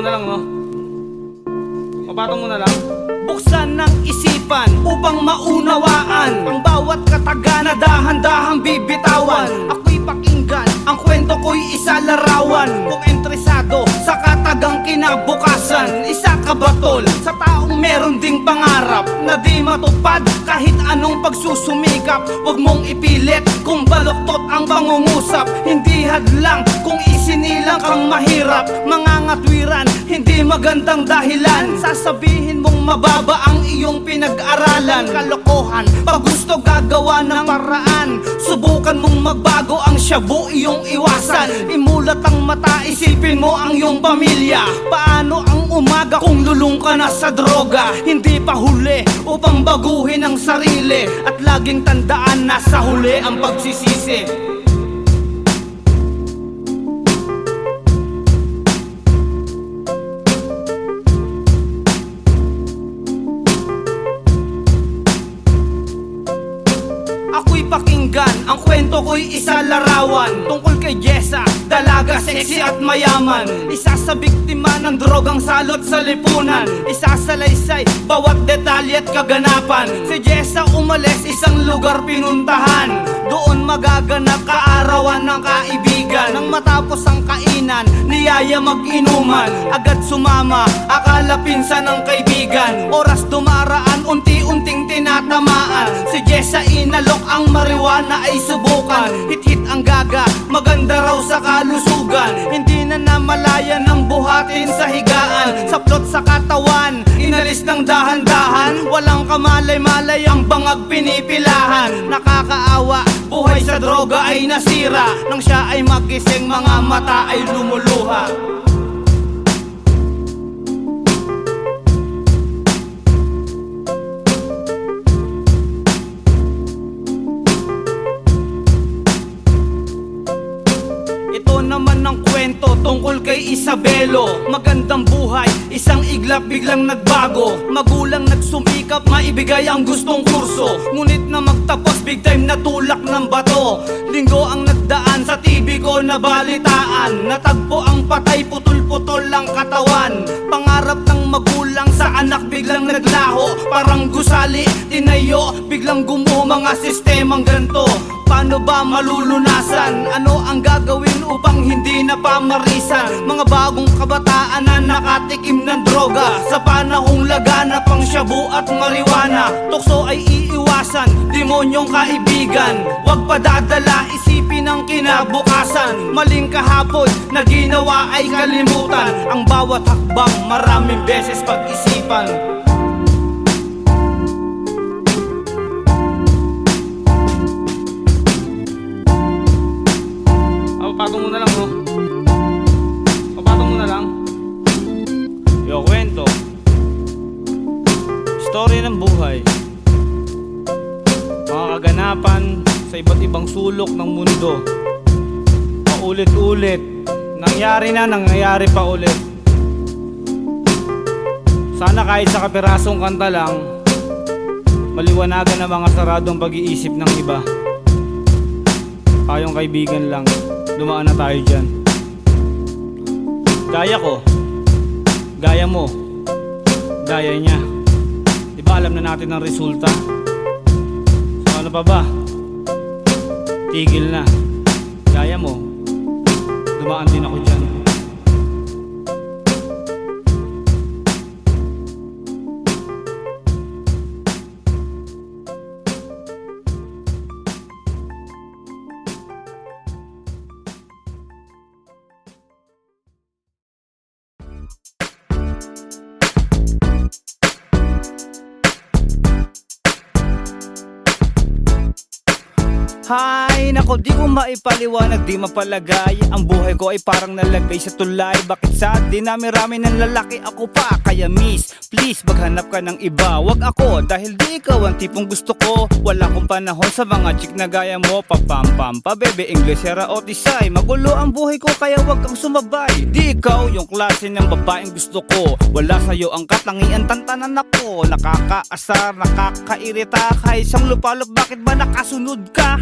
na lang, no? Papatong mo na lang. Buksan ng isipan upang maunawaan ang bawat kataga na dahan-dahang bibitawan. Ako'y pakinggan, ang kwento ko'y isa larawan. Kung entresado sa katagang kinabukasan, isa ka ba tol sa taong meron ding pangarap na di matupad kahit anong pagsusumikap? Huwag mong ipilit kung baluktot ang pangungusap, hindi hadlang kung isinilang kang mahirap. Mga ngatwiran, hindi magandang dahilan, sasabihin mong mababa ang iyong pinag-aralan. Kalokohan, pag gusto gagawa ng paraan, subukan mong magbago ang shabu iyong iwasan. Imulat ang mata, isipin mo ang iyong pamilya. Paano ang umaga kung lulong ka na sa droga? Hindi pa huli upang baguhin ang sarili, at laging tandaan na sa huli ang pagsisisi. Ako'y pakinggan, ang kwento ko'y isa larawan tungkol kay Jessa, dalaga, sexy at mayaman. Isa sa biktima ng drogang salot sa lipunan, isa sa laysay, bawat detalye at kaganapan. Si Jessa umalis, isang lugar pinuntahan, doon magaganap kaarawan ng kaibigan. Nang matapos ang kainan, niyaya mag-inuman, agad sumama, akala pinsan ng kaibigan. Oras dumaraan, unti-unting tinatamaan. Si Jessa inalok ang marijuana ay subukan. Hit-hit ang gaga, maganda raw sa kalusugan. Hindi na namalayan ang buhatin sa higaan. Saplot sa katawan, inalis ng dahan-dahan. Walang kamalay-malay ang bangag pinipilahan. Nakakaawa, buhay sa droga ay nasira. Nang siya ay magising, mga mata ay lumuluha. Ito naman ang kwento tungkol kay Isabelo. Magandang buhay, isang iglap biglang nagbago. Magulang nagsumikap, maibigay ang gustong kurso, ngunit na magtapos, big time natulak ng bato. Linggo ang nagdaan, sa TV ko nabalitaan, natagpo ang patay, putol-putol ang katawan. Pangarap ng magulang sa anak biglang naglaho, parang gusali, tinayo, biglang gumuho mga sistemang ganto. Paano ba malulunasan? Ano ang gagawin upang hindi na pamarisan? Mga bagong kabataan na nakatikim ng droga, sa panahong laganap ang shabu at marijuana. Tukso ay iiwasan, demonyong kaibigan. Huwag padadala, isipin ang kinabukasan. Maling kahapon na ginawa ay kalimutan. Ang bawat hakbang maraming beses pag-isipan. Papatong mo na lang, no? Papatong mo na lang. Yo, kwento. Story ng buhay. Mga kaganapan sa iba't ibang sulok ng mundo. Paulit-ulit. Nangyari na, nangyayari pa ulit. Sana kahit sa kapirasong kanta lang, maliwanagan ang mga saradong pag-iisip ng iba. Tayong kaibigan lang, dumaan na tayo dyan. Gaya ko, gaya mo, gaya niya. Diba alam na natin ang resulta? So ano pa ba? Tigil na. Gaya mo, dumaan din ako dyan. Hay, nako di ko maipaliwanag, di mapalagay. Ang buhay ko ay parang nalagay sa tulay. Bakit sa dinami-rami ng lalaki ako pa? Kaya miss, please maghanap ka ng iba. Wag ako, dahil di ikaw ang tipong gusto ko. Wala akong panahon sa mga chick na gaya mo. Papam-pam pa bebe, Inglesera o Tisay. Magulo ang buhay ko kaya wag kang sumabay. Di ikaw yung klase ng babaeng gusto ko. Wala sa'yo ang katangian, tantanan ako. Nakakaasar, nakakairita. Kahit isang lupalop, bakit ba nakasunod ka?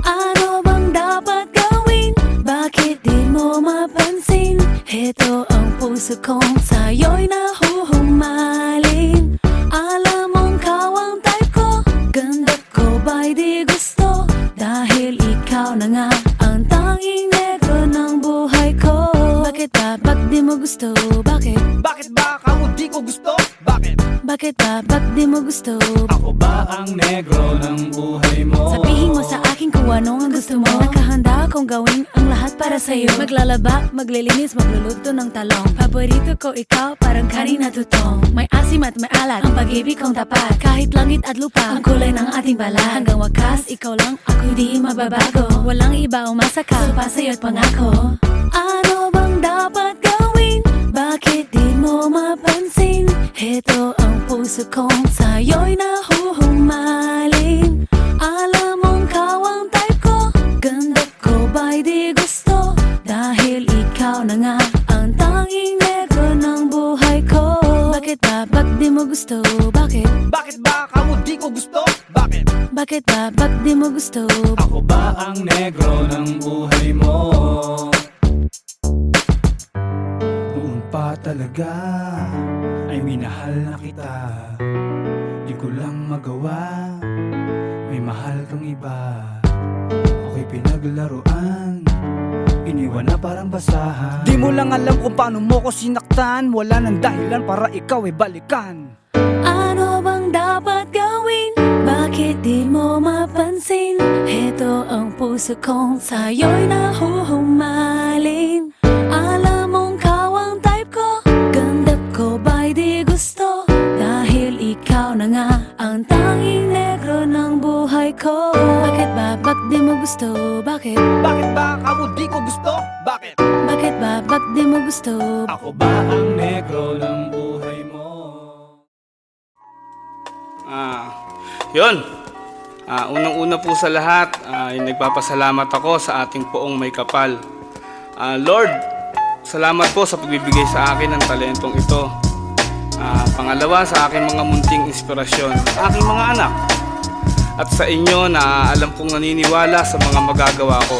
Ano bang dapat gawin? Bakit di mo mapansin? Heto ang puso puso kong sa'yo'y nahuhumaling. Alam mong kawang type ko, ganda ko ba'y di gusto? Dahil ikaw na nga ang tanging negro ng buhay ko. Bakit ba, ba't di mo gusto? Bakit? Bakit ba ako di ko gusto? Bakit? Bakit ba, ba't di mo gusto? Ako ba ang negro ng buhay mo? Sabihin mo sa akin kung ano ang gusto mo. Nakahanda akong gawin ang lahat para sa'yo. Maglalaba, maglilinis, magluluto ng talong. Paborito ko ikaw, parang kanin na tutong. May asim at may alat, ang pag-ibig kong tapat. Kahit langit at lupa, ang kulay ng ating balat. Hanggang wakas, ikaw lang, ako di mababago. Walang iba umasa ka, supa sa'yo at pangako. Ano bang dapat gawin? Bakit di mo mapansin? Heto ang puso kong sa'yo'y nahuhumaling. Alam mong kawang type ko, ganda ko ba'y di gusto? Dahil ikaw na nga ang tanging negro ng buhay ko. Bakit ba, ba't di mo gusto? Bakit? Bakit ba ako di ko gusto? Bakit? Bakit ba, ba't di mo gusto? Ako ba ang negro ng buhay mo? Noon pa talaga ay minahal na kita. Di ko lang magawa, may mahal kang iba. Ako'y pinaglaruan, iniwan na parang basahan. Di mo lang alam kung paano mo ko sinaktan. Wala nang dahilan para ikaw ay balikan. Ano bang dapat gawin? Bakit di mo mapansin? Heto ang puso kong sa'yo'y nahuhumaling. Alam mong kawang type ko, ganda ko ba'y di gusto? Dahil ikaw na nga ang tanging negro ng buhay ko. Bakit ba, ba't di mo gusto? Bakit? Bakit ba ako di ko gusto? Bakit? Bakit ba, ba't di mo gusto? Ako ba ang negro ng buhay mo? Yun. Unang-una po sa lahat, ay nagpapasalamat ako sa ating poong may kapal. Lord, salamat po sa pagbibigay sa akin ng talentong ito. Pangalawa, sa aking mga munting inspirasyon, sa aking mga anak. At sa inyo na alam kong naniniwala sa mga magagawa ko.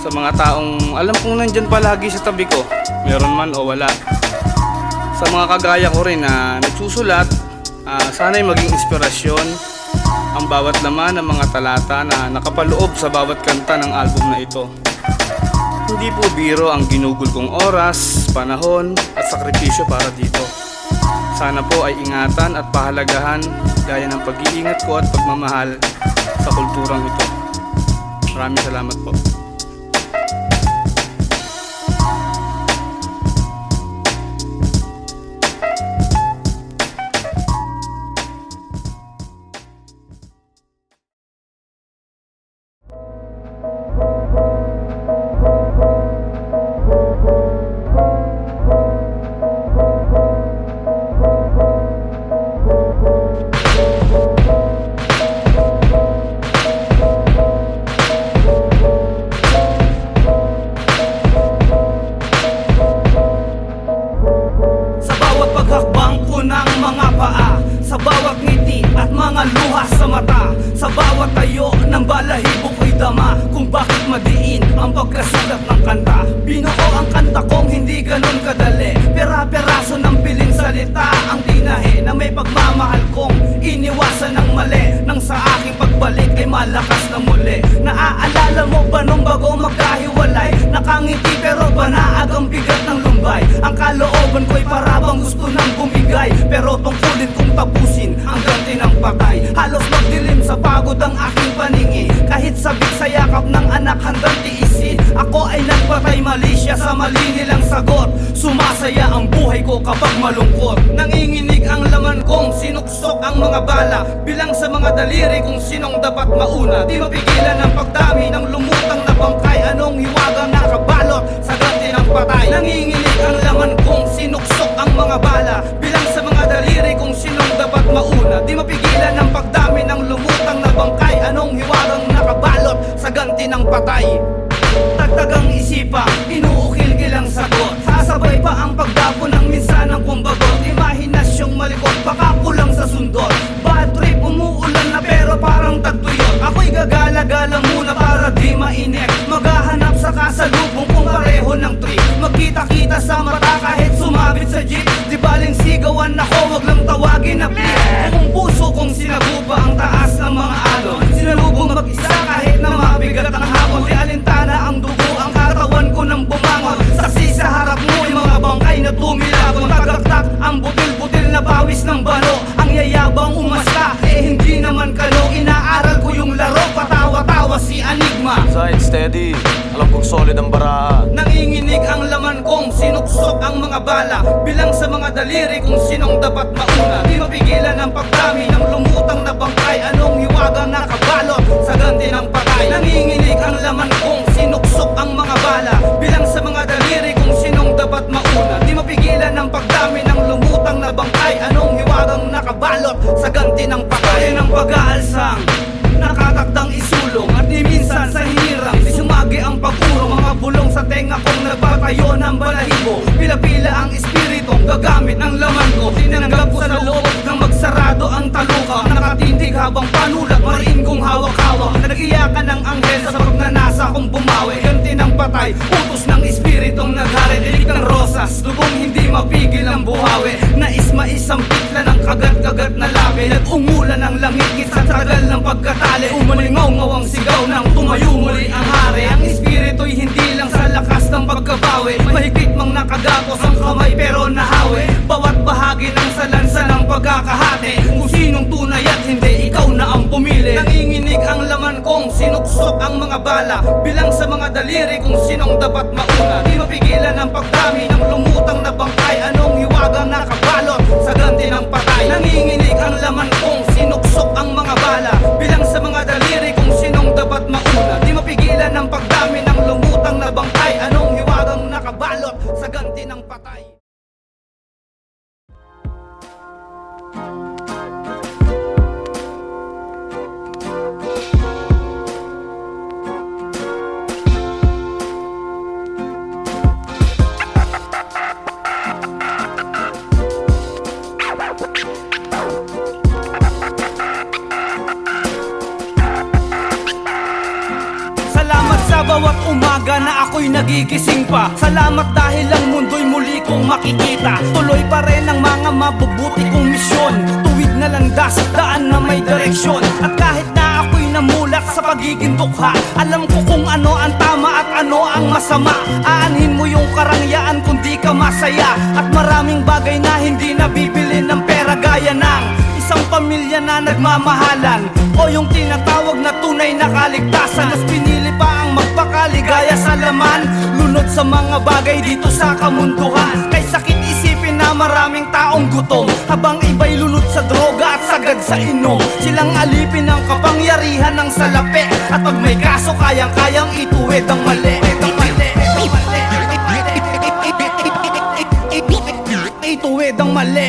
Sa mga taong alam kong nandyan palagi sa tabi ko, meron man o wala. Sa mga kagaya ko rin na nagsusulat, sana'y maging inspirasyon ang bawat laman ng mga talata na nakapaloob sa bawat kanta ng album na ito. Hindi po biro ang ginugol kong oras, panahon at sakripisyo para dito. Sana po ay ingatan at pahalagahan gaya ng pag-iingat ko at pagmamahal sa kulturang ito. Maraming salamat po. Sa bawat ngiti at mga luha sa mata, sa bawat tayo ng balahibo ko'y dama kung bakit madiin ang pagkasulat ng kanta. Binuo ang kanta kong hindi ganun kadali, pera-peraso ng piling salita ang tinahe na may pagmamahal kong iniwasan ng mali. Nang sa aking pagbalik ay malakas na muli. Naaalala mo ba nung bago magkahiwalay? Nakangiti pero banaag ang bigat ng lumbay. Ang kalooban ko'y parabang gusto nang bumigay, pero tungkulin kong tapusin ang ganti ng patay. Halos magdilim sa pagod ang aking paningi, kahit sabik sa yakap ng anak handang tiisin. Ako ay nagpatay mali siya sa mali nilang sagot. Sumasaya ang buhay ko kapag malungkot. Nanginginig ang laman kong sinuksok ang mga bala, bilang sa mga daliri kung sinong dapat mauna. Di mapigilan ang pagdami ng lumutang na bangkay. Anong hiwagang nakabalot sa ganti ng patay? Nanginginig ang laman kong sinuksok ang mga bala, bilang sa mga daliri kung sinong dapat mauna. Di mapigilan ang pagdami ng lumutang na bangkay. Anong hiwagang nakabalot sa ganti ng patay? Tagtagang isipa, inuukil-gil ang sagot. Sasabay pa ang pagdapo ng minsanang kumbagot. Imahinasyong malikot, baka kulang sa sundot. Bad trip, umuulan na pero parang tagtuyot. Ako'y gagala-gala muna para di mainip. Maghahanap sa kasalubong kung pareho ng trip. Magkita-kita sa mata steady, alam kong solid ang baraha. Nanginginig ang laman kong sinuksok ang mga bala. Bilang sa mga daliri kung sinong dapat mauna. Di mapigilan ang pagdami ng lumutang na bangkay. Anong hiwagang nakabalot sa ganti ng patay. Nanginginig ang laman kong sinuksok ang mga bala. Bilang sa mga daliri kung sinong dapat mauna. Di mapigilan ang pagdami ng lumutang na bangkay. Anong hiwagang nakabalot sa ganti ng patay. Ng pag-aalsang nakatakdang isulong at di minsan sa hinirang di sumagi ang pagurong. Mga bulong sa tenga kong nagpatayo ng balahibo. Pila-pila ang espiritong gagamit ng laman ko. Tinanggap ko sa loob ng magsarado ang talukaw. Nakatindig habang panulat mariin kong hawak-hawak. Nag-iyakan ng anghel sa pagnanasa kong bumawi. Ganti ng patay, utos ng espiritong naghari. Dilig ng rosas, lubong hindi mapigil ang buhawi. Nais maisang pitla ng kagat-kagat na labi. Nag-ungulan ng langit sa tagal ng pagkatali. Umalingaw-ngaw ang sigaw ng tumayo muli ang hari. Ang espirito'y hindi lang sa lakas ng pagkabawi. Mahigpit mang nakagapos ang kamay pero nahawi. Bawat bahagi ng salansa ng pagkakahati. Kung sinong tunay at hindi, ikaw na ang pumili. Nanginginig ang laman kong sinuksok ang mga bala. Bilang sa mga daliri kung sinong dapat mauna. Di mapigilan ang pagdami ng lumutang na bangkay. Anong hiwagang nakabalot sa ganti ng patay. Nanginginig ang laman kong sinuksok ang mga bala. Bilang sa mga daliri kung sinong dapat mauna. Di mapigilan ang pagdami ng lumutang na bangkay. Anong hiwagang nakabalot sa ganti ng patay. Salamat sa bawat umaga na ako'y nagigising pa. Salamat dahil ang mundo'y muli kong makikita. Tuloy pa rin ang mga mabubuti kong misyon. Tuwid na landas at daan na may direksyon. At kahit na ako'y namulat sa pagiging dukha, alam ko kung ano ang tama at ano ang masama. Aanhin mo yung karangyaan kung di ka masaya. At maraming bagay na hindi nabibili ng pera. Gaya ng isang pamilya na nagmamahalan, o yung tinatawag na tunay na kaligtasan. Mas pinili pa ang magpakaligaya sa laman, lunod sa mga bagay dito sa kamunduhan. Kay sakit isipin na maraming taong gutom, habang iba'y lunod sa droga at sagad sa inom. Silang alipin ang kapangyarihan ng salapi, at pag may kaso kayang-kayang ituwid ang mali. Ituwid ang mali.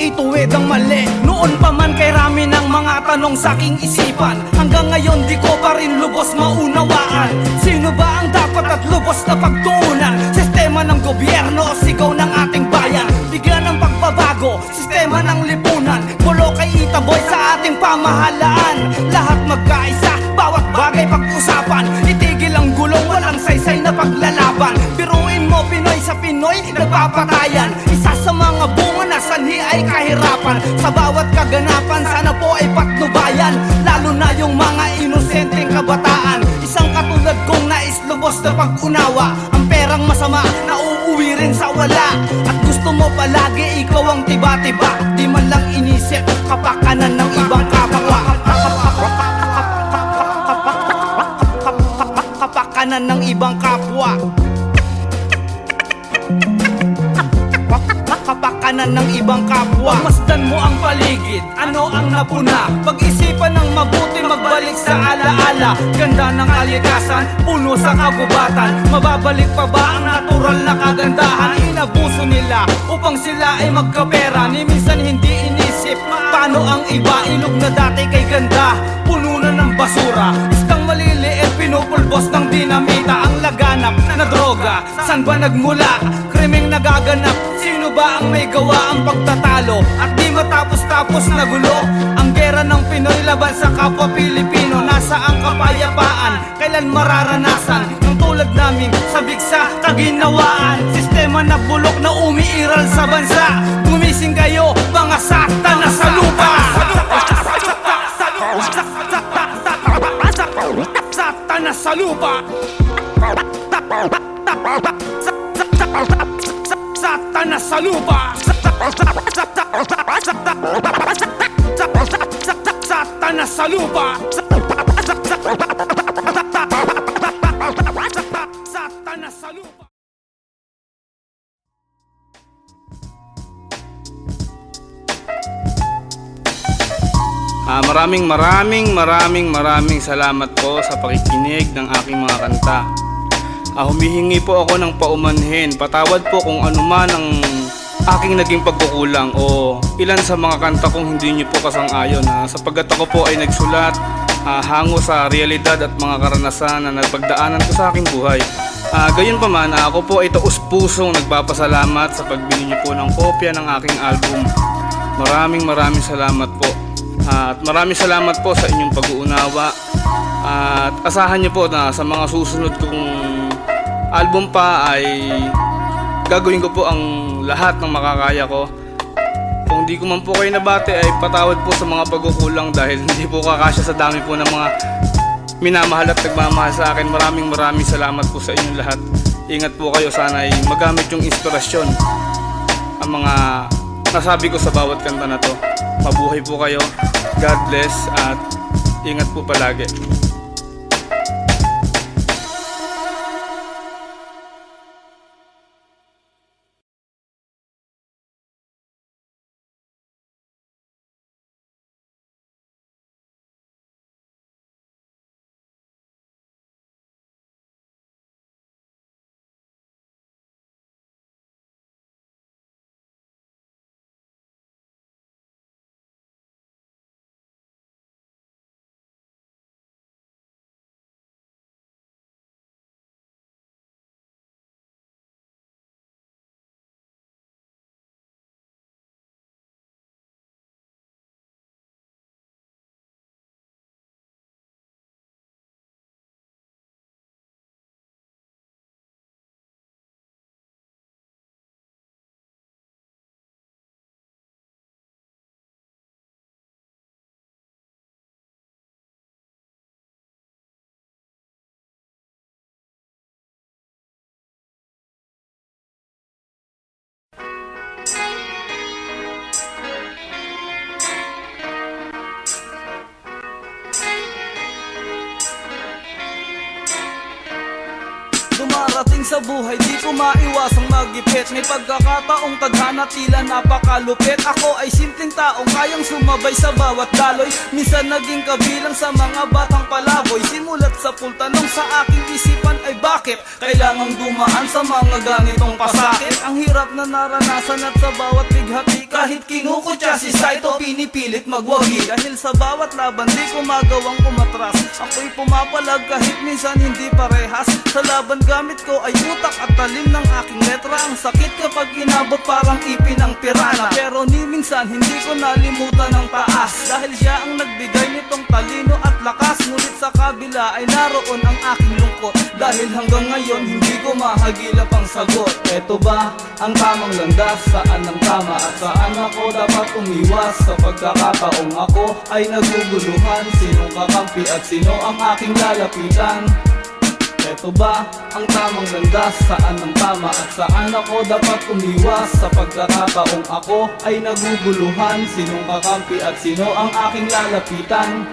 Ituwid ang mali. Noon pa man kay rami ng mga tanong sa aking isipan, hanggang ngayon di ko pa rin lubos maunawaan. Sino ba ang dapat at lubos na pagtuunan? Sistema ng gobyerno o sigaw ng ating bayan? Bigyan ng pagbabago, sistema ng lipunan. Bulo kay Itaboy sa ating pamahalaan. Lahat magkaisa, bawat bagay pag-usapan. Itigil ang gulong, walang saysay na paglalaban. Biruin mo Pinoy sa Pinoy, nagpapatayan. Isa sa mga bunga na sanhi ay kahirapan. Sa bawat kaganapan, sana po ay patnubayan. Lalo na yung mga inosenteng kabataan. Isang katulad kong nais lubos na pag-unawa. Ang perang masama, nauuwi rin sa wala. At gusto mo palagi ikaw ang tiba-tiba. Di man lang inisip kapakanan ng ibang kapwa. Kapakanan ng ibang kapwa. Kapakanan ng ibang kapwa. Masdan mo ang paligid, ano ang napuna. Pag-isipan ng mabuti, magbalik sa alaala. Ganda ng kalikasan, puno sa kabubatan. Mababalik pa ba ang natural na kagandahan? Inabuso nila upang sila ay magkapera. Ni minsan hindi inisip paano ang iba. Ilog na dati kay ganda, puno na ng basura. Istang maliliit, pinupulbos ng dinamita. Ang laganap na droga, san ba nagmula? Krimeng nagaganap, sino ba ang may gawa ang pagtatalo? At di matapos-tapos na gulo ang gera ng Pinoy laban sa kapwa Pilipino. Nasa ang kapayapaan, kailan mararanasan ng tulad naming sabik sa kaginawaan? Sistema na bulok na umiiral sa bansa. Gumising kayo, mga satan na sa lupa. Satan na sa lupa. Satan na sa lupa. Satan nasa lupa. Satanas sa lupa. Maraming salamat po sa pakikinig ng aking mga kanta. Humihingi po ako ng paumanhin. Patawad po kung ano man ang aking naging pagkukulang o ilan sa mga kanta kong hindi niyo po kasang-ayon. Sapagkat ako po ay nagsulat hango sa realidad at mga karanasan na nagpagdaanan ko sa aking buhay. Gayon pa man, ako po ay taus-pusong nagpapasalamat sa pagbili niyo po ng kopya ng aking album. Maraming salamat po. At maraming salamat po sa inyong pag-uunawa. At asahan niyo po na sa mga susunod kong album pa ay gagawin ko po ang lahat ng makakaya ko. Kung di ko man po kayo nabati ay patawad po sa mga pagkukulang dahil hindi po kakasya sa dami po ng mga minamahal at nagmamahal sa akin. Maraming salamat po sa inyong lahat. Ingat po kayo, sana ay magamit yung inspirasyon ang mga nasabi ko sa bawat kanta na to. Mabuhay po kayo, God bless, at ingat po palagi. Dumarating sa buhay, di ko maiwasang magipit. May pagkakataong tadhana tila napakalupit. Ako ay simpleng taong kayang sumabay sa bawat daloy. Minsan naging kabilang sa mga batang palaboy. Simulat sa pultanong sa aking isipan ay bakit kailangang dumaan sa mga ganitong pasakit. Ang hirap na naranasan at sa bawat bighati, kahit kinukutya si Saito, pinipilit magwagi. Dahil sa bawat laban di ko magawang umatras. Ako'y pumapalag kahit minsan hindi parehas. Sa laban gamit ko ay utak at talim ng aking letra. Ang sakit kapag inabot parang ipin ng pirana. Pero ni minsan hindi ko nalimutan ang taas, dahil siya ang nagbigay nitong talino at lakas. Ngunit sa kabila ay naroon ang aking lungkot, dahil hanggang ngayon hindi ko mahagilap ang sagot. Eto ba ang tamang landas? Saan ang tama at saan ako dapat umiwas? Sa pagkakataong ako ay naguguluhan, sinong kakampi at sino ang aking lalapitan? Eto ba ang tamang landas? Saan ang tama at saan ako dapat umiwas? Sa pagkakataong ako ay naguguluhan, sinong kakampi at sino ang aking lalapitan?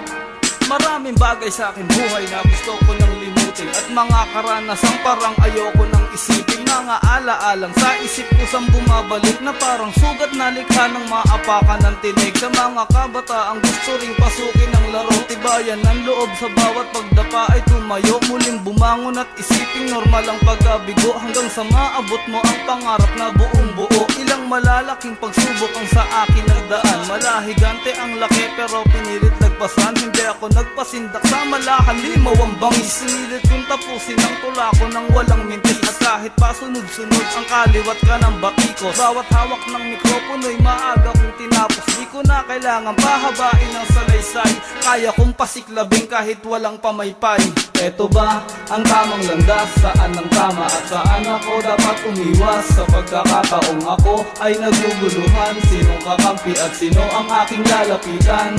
Maraming bagay sa aking buhay na gusto ko nang limutin, at mga karanasang parang ayoko nang isipin. Mga alaalang sa isip ko sang bumabalik, na parang sugat na likha ng maapakan ng tinig. Sa mga kabataang gusto ring pasukin ang laro, tibayan ng loob sa bawat pagdapa ay tumayo. Muling bumangon at isiping normal ang pagkabigo, hanggang sa maabot mo ang pangarap na buong buo. Ilang malalaking pagsubok ang sa akin nagdaan, malahigante ang laki pero pinilit lagpasan. Hindi ako nagpasindak sa malakan, limaw ang bangis. Sinilit kong tapusin ang tula ko nang walang mintis, at kahit pa sunod-sunod ang kaliwat ka ng bati ko. Bawat hawak ng mikropono'y maaga kong tinapos. Di ko na kailangan pahabain ang salaysay, kaya kong pasiklabing kahit walang pamaypay. Eto ba ang tamang landas? Saan ang tama at saan ako dapat umiwas? Sa pagkakataong ako ay naguguluhan, sinong kakampi at sino ang aking lalapitan?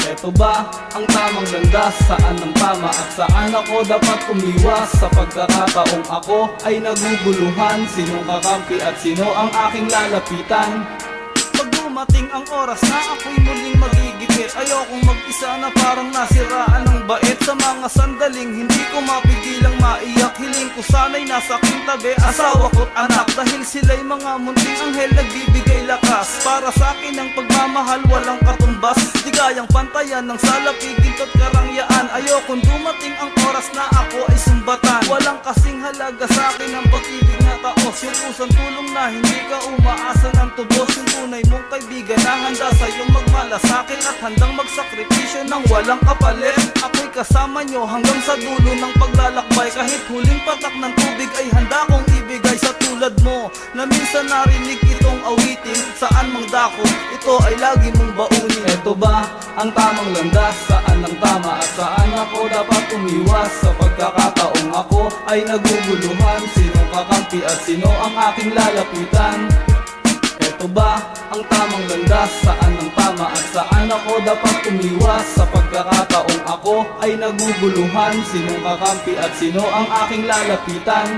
Eto ba ang tamang landas? Saan ang tama at saan ako dapat umiwas? Sa pagkakataong ako ay naguguluhan, sinong kakampi at sino ang aking lalapitan? Pag dumating ang oras na ako'y muling magigipit, sakit. Ayokong mag-isa na parang nasiraan ng bait. Sa mga sandaling hindi ko mapigilang maiyak. Hiling ko sana'y nasa aking tabi, asawa ko't anak. Dahil sila'y mga munting anghel nagbibigay lakas. Para sa akin ang pagmamahal walang katumbas. Di gayang pantayan ng salapi, ginto't karangyaan. Ayokong dumating ang oras na ako ay sumbatan. Walang kasing halaga sa akin ang pag-ibig na taos. Yung pusang tulong na hindi ka umaasa ng tubos. Yung tunay mong kaibigan na handa sa'yong magmalasakit at handang magsakripisyo ng walang kapalit. Ako'y kasama nyo hanggang sa dulo ng paglalakbay. Kahit huling patak ng tubig ay handa kong ibigay sa tulad mo, na minsan narinig itong awitin. Saan mang dako, ito ay lagi mong baunin. Eto ba ang tamang landas? Saan ang tama at saan ako dapat umiwas? Sa pagkakataong ako ay naguguluhan, sinong kakampi at sino ang aking lalapitan? Eto ba ang tamang landas? Saan ang tama at saan ako dapat umiwas? Sa pagkakataong ako ay naguguluhan, sinong kakampi at sino ang aking lalapitan?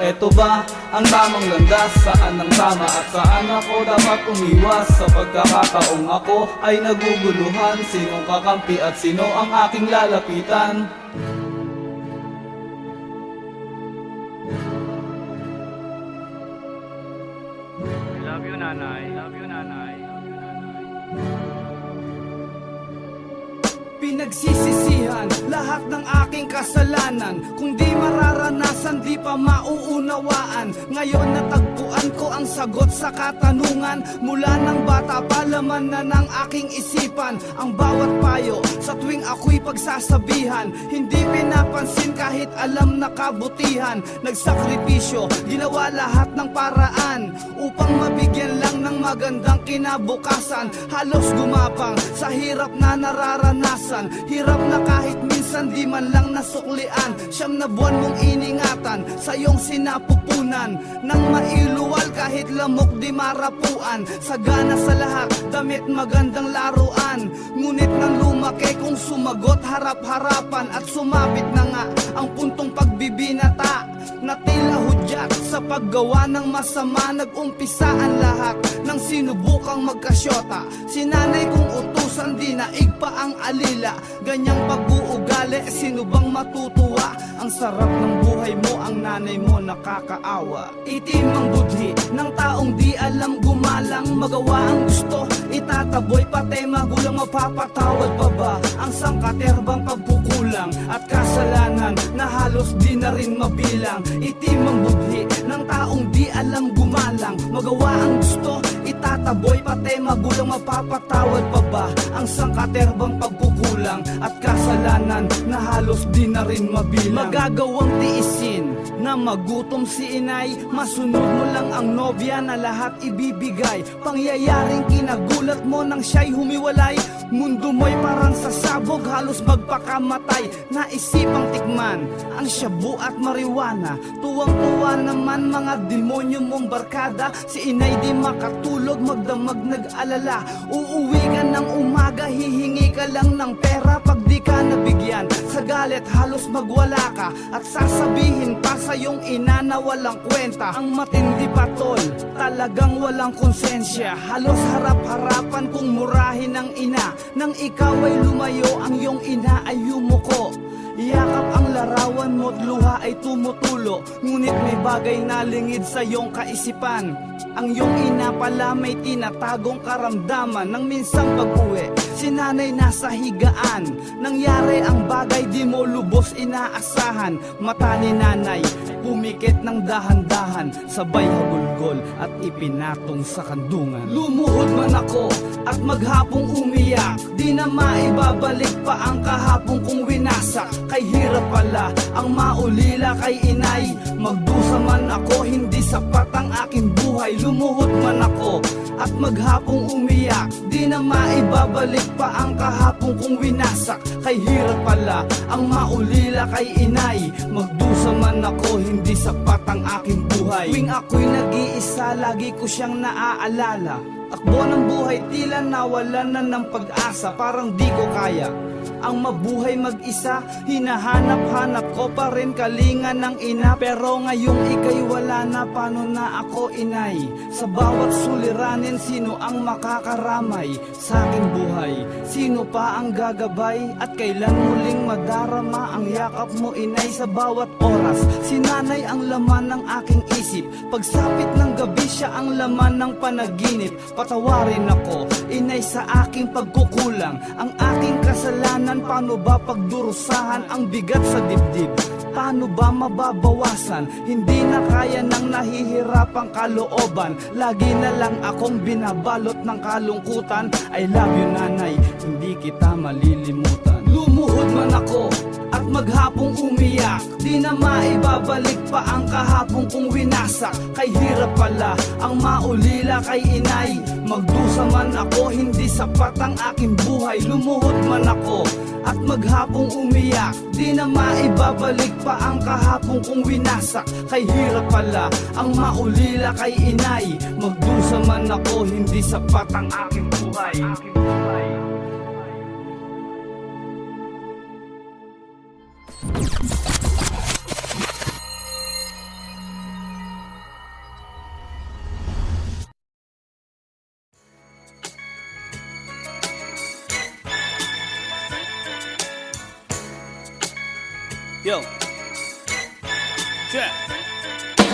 Eto ba ang tamang landas? Saan ang tama at saan ako dapat umiwas? Sa pagkakataong ako ay naguguluhan, sinong kakampi at sino ang aking lalapitan? Love you, nanay. Love you, nanay. Pinagsisisihan lahat ng aking kasalanan. Kung di mararanasan, di pa mauunawaan. Ngayon natagpuan ko ang sagot sa katanungan. Mula ng bata pa laman na ng aking isipan ang bawat payo sa tuwing ako'y pagsasabihan. Hindi pinapansin kahit alam na kabutihan. Nagsakripisyo, ginawa lahat ng paraan upang mabigyan lang ng magandang kinabukasan. Halos gumapang sa hirap na nararanasan. Hirap na kahit minsan di man lang nasuklian. Siyam na buwan mong iningatan, sa iyong sinapupunan. Nang mailuwal kahit lamok di marapuan. Sagana sa lahat, damit magandang laruan. Ngunit nang lumaki kung sumagot harap-harapan. At sumapit na nga ang puntong pagbibinata, na tila hudyat sa paggawa ng masama. Nag-umpisa ang lahat ng sinubukang magkasyota. Sinanay kong utusan, di naig pa ang alila. Ganyang pag-uugali, sino bang matutuwa? Ang sarap ng buhay mo, ang nanay mo nakakaawa. Itim ang budhi ng taong di alam gumalang. Magawa ang gusto, itataboy pati magulang. Mapapatawad pa ba ang sangkaterbang pagkukulang at kasalanan na halos di na rin mabilang? Itim ang budhi ng taong di alam gumalang. Magawa ang gusto, itataboy pati magulang. Mapapatawad pa ba ang sangkaterbang pagkukulang at kasalanan na halos di na rin mabilang? Magagawang tiisin na magutom si inay. Masunod mo lang ang nobya na lahat ibibigay. Pangyayaring kinagulat mo nang siya'y humiwalay. Mundo mo'y parang sasabog, halos magpakamatay. Naisipang tikman ang shabu at marijuana. Tuwang-tuwa naman mga demonyo mong barkada. Si inay di makatulog, magdamag nag-alala. Uuwi ka ng umaga, hihingi ka lang ng pera. Pag di ka nabigyan, sa galit halos magwala ka. At sasabihin pa sa iyong ina na walang kwenta. Ang matindi pa tol, talagang walang konsensya. Halos harap-harapan kung murahin ng ina. Nang ikaw ay lumayo, ang iyong ina ay yumuko. Yakap ang larawan mo't luha ay tumutulo. Ngunit may bagay na lingid sa iyong kaisipan. Ang iyong ina pala may tinatagong karamdaman. Nang minsang pag-uwi, si nanay nasa higaan. Nangyari ang bagay di mo lubos inaasahan. Mata ni nanay pumikit ng dahan-dahan, sabay hagulgol at ipinatong sa kandungan. Lumuhod man ako at maghapong umiyak, di na maibabalik pa ang kahapong kong winasak. Kay hirap pala ang maulila kay inay. Magdusa man ako, hindi sapat ang aking buhay. Lumuhod man ako at maghapong umiyak, di na maibabalik pa ang kahapong kong winasak. Kay hirap pala ang maulila kay inay. Magdusa man ako, hindi sapat ang aking buhay. Tuwing ako'y nag-iisa, lagi ko siyang naaalala. Takbo ng buhay tila nawalan na ng pag-asa. Parang di ko kaya ang mabuhay mag-isa. Hinahanap-hanap ko pa rin kalinga ng ina. Pero ngayong ika'y wala na, paano na ako inay? Sa bawat suliranin, sino ang makakaramay sa aking buhay? Sino pa ang gagabay? At kailan muling madarama ang yakap mo inay? Sa bawat oras, sinanay ang laman ng aking isip. Pagsapit ng gabi, siya ang laman ng panaginip. Patawarin ako, inay, sa aking pagkukulang. Ang aking kasalanan, paano ba pagdurusahan ang bigat sa dibdib? Paano ba mababawasan? Hindi na kaya ng nahihirapang kalooban. Lagi na lang akong binabalot ng kalungkutan. I love you nanay, hindi kita malilimutan. Lumuhod man ako at maghapong umiyak, di na maibabalik pa ang kahapong kong winasak. Kay hirap pala ang maulila kay inay. Magdusa man ako, hindi sapat ang aking buhay. Lumuhod man ako at maghapong umiyak, di na maibabalik pa ang kahapong kong winasak. Kay hirap pala ang maulila kay inay. Magdusa man ako, hindi sapat ang aking buhay. Yo. Check.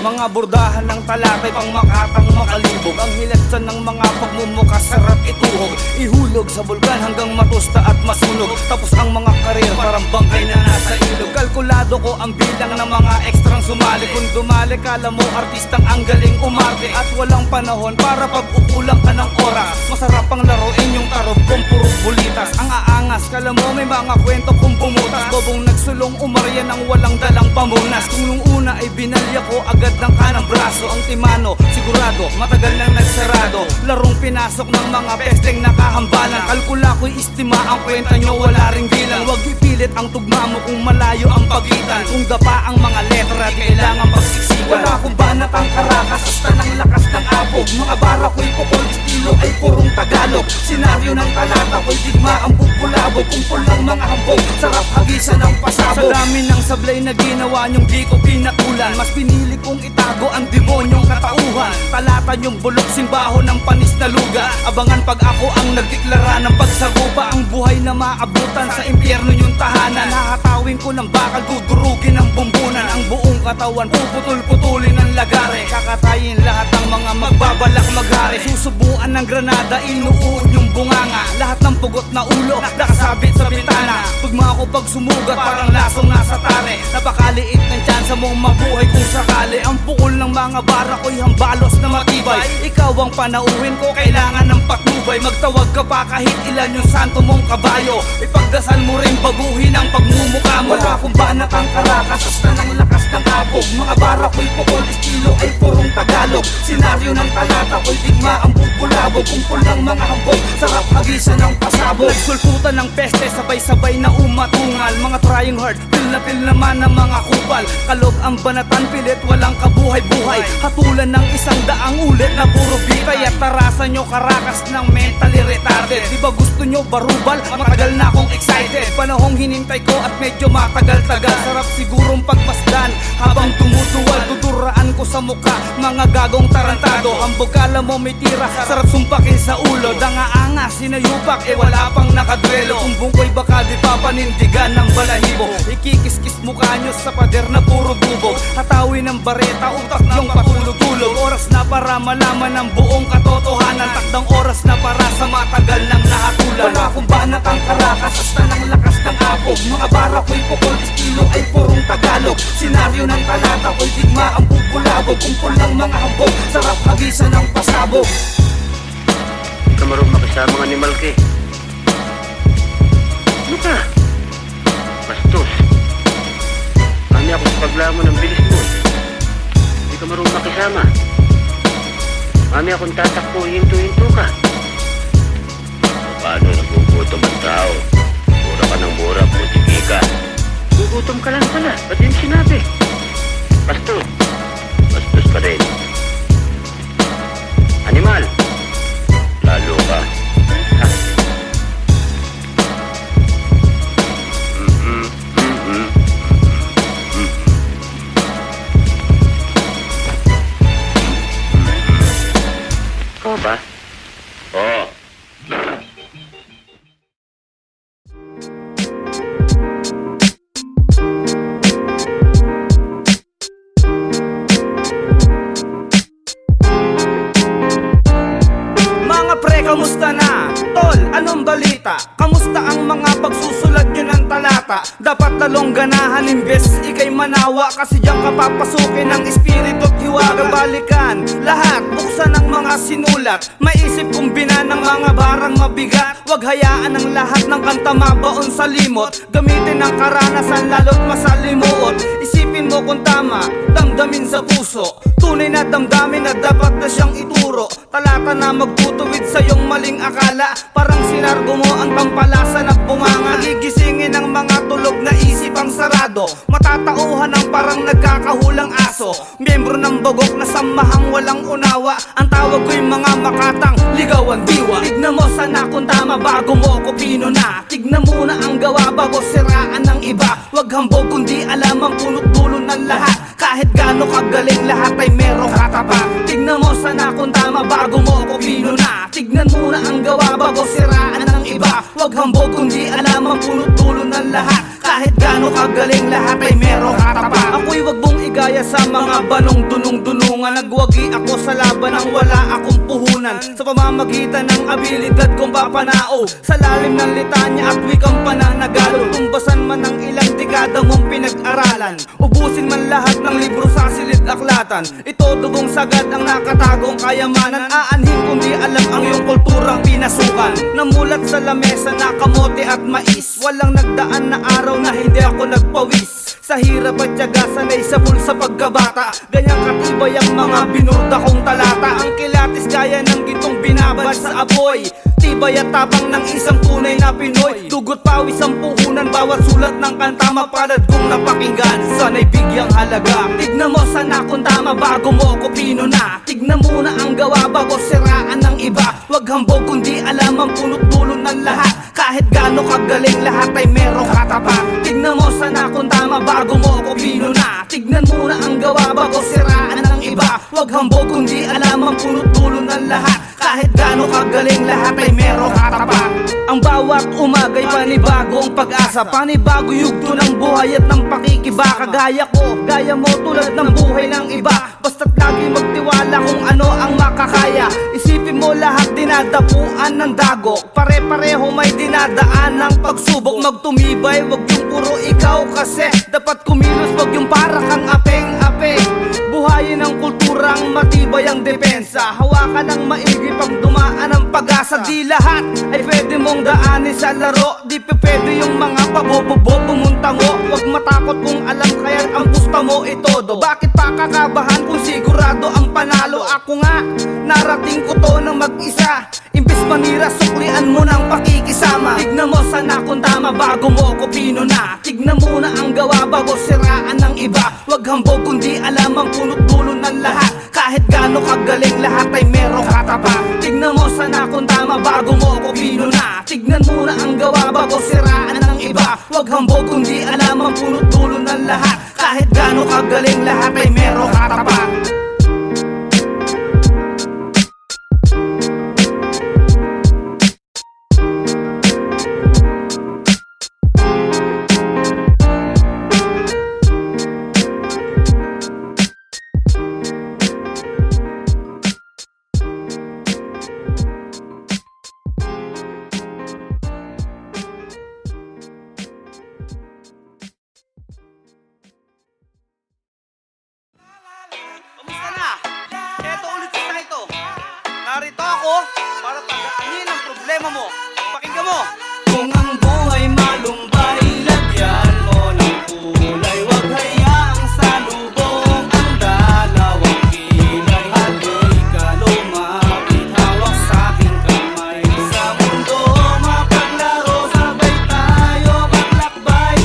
Mga bordahan ng talatay pang makatang makalibog. Ang hilatsan ng mga pagmumukas, sarap ituhog. Ihulog sa bulkan hanggang matusta at masunog. Tapos ang mga karir parang bangkay na nasa ilog. Kalkulado ko ang bilang ng mga ekstrang sumali. Kung dumali, kala mo artistang ang galing umarte. At walang panahon para pag-ukulang ka ng oras. Masarap ang laruin yung tarob kong puro bulitas. Ang aangas, kala mo may mga kwento kong bumutas. Bobong nagsulong umarya ng walang dalang pamunas. Kung nung una ay binalya ko agad ng kanang braso, ang timano sigurado matagal nang nagsarado. Larong pinasok ng mga besteng nakahambalan. Kalkula ko'y istima, ang kwenta nyo wala ring bilang. Huwag ipilit ang tugma mo kung malayo ang pagitan. Kung dapa ang mga letra, kailangan pagsiksikan. Wala akong banat ang karakas, hasta ng lakas ng abog. Mga bara ko'y pukol, estilo ay purong Tagalog. Senaryo ng talata ko'y digma ang bubulabog. Kumpul ng mga hambog, sarap hagisan ng pasabog. Sa dami ng sablay na ginawa nyong di ko pinatulan, mas pinili kong itago ang demonyong katauhan. Talatan yung bulok, simbaho ng panis na luga. Abangan pag ako ang nagdeklara ng pagsagupa. Ang buhay na maabutan sa impyerno yung tahanan. Hahatawin ko ng bakal, dudurugin ng bumbunan. Ang buong katawan, puputol-putulin ng lagare. Kakatayin lahat ng mga magbabalak maghari. Susubuan ng granada, inuud yung bunganga. Lahat ng pugot na ulo, nakasabit sa bintana. Tugma ako pag sumugat, parang lasong nasa tare. Napakaliit ng tsansa mong mabuhay kung sakali. Ang pukol ng mga bara ko'y hambalos na matibay. Ikaw ang panauhin ko, kailangan ng patnubay. Magtawag ka pa kahit ilan yung santo mong kabayo. Ipagdasal mo rin baguhin ang pagmumukha mo. Wala akong banat ang karakas, hasta ng lakas ng abog. Mga bara ko'y pukol, estilo ay purong Tagalog. Senaryo ng talata ko'y digma ang bubulabog. Kumpul ng mga hambog, sarap hagisan ng pasabog. Nagsulputan ng peste, sabay-sabay na umatungal. Mga trying hard, feel na feel naman ng mga kupal. Kalog ang banatan, pilit walang kabuhay-buhay. Hatulan ng 100 ulit na puro bitay. At tarasan nyo karakas ng mentally retarded. Di ba gusto nyo barubal? Matagal na akong excited. Panahong hinintay ko at medyo matagal-tagal. Sarap sigurong pagmasdan habang tumutuwal. Duduraan ko sa mukha mga gagong tarantado. Hambog kala mo may tira, sarap sumpakin sa ulo. Danga-anga, sinayupak, wala pang nakadwelo. Kumbong ko'y baka di papanindigan ng balahibo. Ikikis-kis mukha nyo sa pader na puro bubog. Hatawin ng bareta, utak yung patulog-tulog. Oras na para malaman ang buong katotohanan. Takdang oras na para sa matagal ng nahatulan. Wala akong banat ang karakas, hasta ng lakas ng abog. Mga bara ko'y pukol, estilo ay purong Tagalog. Senaryo ng talata ko'y digma ang bubulabog. Kumpul ng mga hambog, sarap hagisan ng pasabog. Hindi ka marunong makisamang animal ka eh. Ano ka? Bastos. Kami ako sa paglamon ng bilis mo eh. Hindi ka marunong makisama. Mami akong tatakbo, hinto-hinto ka. Paano nagugutom ang tao? Mura ka ng mura, putiki ka. Gugutom ka lang pala, ba't yung sinabi? Bastos. Bastos ka rin. Animal. balita. Kamusta ang mga pagsusulat nyo ng talata? Dapat lalong ganahan imbes ikay manawa, kasi diyan ka papasukin ng espiritu at hiwaga. Balikan lahat, buksan ang mga sinulat, maisip kumbina ng mga barang mabigat. Huwag hayaan ang lahat ng kanta mabaon sa limot, gamitin ang karanasan lalo't masalimuot. Isipin mo kung tama, damdamin sa puso, tunay na damdamin na dapat na siyang ituro. Talata na magtutuwid sa iyong maling akala, parang sinargo mo ang tampalasan at bunganga. Gigisingin ang mga tulog na isip ang sarado, matatauhan ang parang nagkakahulang aso. Miyembro ng bogok na samahang walang unawa, ang tawag ko'y mga makatang ligawan diwa. Tignan mo sana kung tama bago mo ko pinuna, tignan muna ang gawa bago siraan ng iba. Huwag hambog kundi alam ang punot dulo ng lahat, kahit gaano kagaling lahat ay merong katapat. Tignan mo sana kung tama bago mo ko pinuna, tignan muna ang gawa bago siraan ng iba. Huwag hambog kundi alam ang punot dulo ng lahat, kahit gaano kagaling lahat ay merong katapat. Ako'y wag mong igaya sa mga banong dunong-dunungan, nagwagi ako sa laban nang wala akong puhunan, sa pamamagitan ng abilidad kong papanao, sa lalim ng litanya at wikang pananagalo. Tumbasan man ang ilang dekada mong pinag-aralan, ubusin man lahat ng libro sa silid-aklatan, ito dugong sagad ang nakatagong kayamanan. Aanhin kundi alam ang iyong kulturang pinasukan, namulat sa lamesa na kamote at mais, walang nagdaan na araw na hindi ako nagpawis. Sa hirap at tiyaga, sanay sa full sa pagkabata, ganyang katibay ang mga binurda kong talata. Ang kilatis gaya ng gitong binabad sa apoy, tibay at tapang ng isang tunay na Pinoy. Dugot pawis ang puhunan, bawat sulat ng kanta mapalad kong napakinggan, sana'y bigyang halaga. Tignan mo sana kung tama bago mo ko pinuna, tignan muna ang gawa bago siraan ng iba. Huwag hambog kundi alam ang punot dulo ng lahat, kahit gaano kagaling lahat ay merong katapat. Tignan mo sana kung tama bago mo ko pinuna, tignan muna ang gawa bago siraan ng iba. Huwag hambog kundi alam ang punot dulo ng lahat, kahit gaano kagaling lahat ay merong katapat. Ang bawat umaga'y panibagong pag-asa, panibago yugto ng buhay at ng pakikibaka. Gaya ko, gaya mo tulad ng buhay ng iba, basta't lagi magtiwala kung ano ang makakaya. Isipin mo lahat dinadapuan ng dagok, pare-pareho may dinadaan ng pagsubok. Magtumibay, wag yung puro ikaw kasi dapat kumilos, wag yung para kang apeng-apeng. Buhayin ang kulturang matibay ang depensa, hawakan ng maigi pag dumaan ang pag-asa. Di lahat ay pwede mong daanin sa laro, di pwede yung mga pabobobo pumuntango. Huwag matakot kung alam kaya't ang pusta mo itodo. Bakit pa kakabahan kung sigurado ang panalo? Ako nga, narating ko to ng mag-isa, imbes manira suklian mo ng pakikisama. Tignan mo sana kung tama bago mo ko pinuna, tignan muna ang gawa bago siraan ng iba. Huwag hambog kundi alam ang punot dulo ng lahat, kahit gaano kagaling lahat ay merong katapat. Tignan mo sana kung tama bago mo ko pinuna, tignan muna ang gawa bago siraan ng iba. Huwag hambog kundi alam ang punot dulo ng lahat, kahit gaano kagaling lahat ay merong katapat. Kamusta na? Eto ulit sa ito. Narito ako para pagdaanin ang problema mo. Pakinggan mo. Kung ang buhay malumbay, lagyan mo ng kulay. Huwag hayaang salubong ang dalawang kilay. Halika lumapit, hawak sa aking kamay. Sa mundo mapaglaro, sabay tayo maglakbay.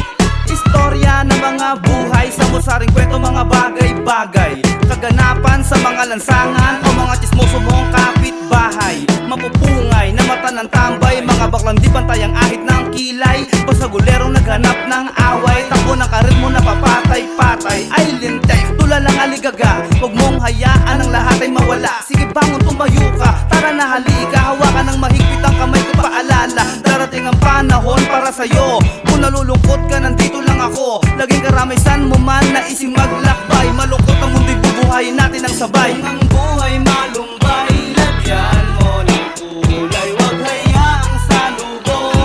Istorya ng mga buhay, samusaring kwento, mga bagay-bagay, kaganapan sa mga lansangan o mga chismoso mong kapitbahay. Mapupungay na mata ng tambay, mga baklang di bantay ang ahit ng kilay. Pasagulerong naghanap ng away, takbo ng karir mo na papatay-patay. Ay lintek, tulalang aligaga, huwag mong hayaan ang lahat ay mawala. Sige bangon, tumayo ka, tara na halika, hawakan ng mahigpit ang kamay ko, paalala darating ang panahon para sa'yo. Kung nalulungkot ka, nandito lang ako. Laging karamisan mo man na ising maglakbay, malungkot ang mundo'y bubuhayin natin ang sabay. Kung ang buhay malumbay, lagyan mo ng kulay. Huwag hayaang salubong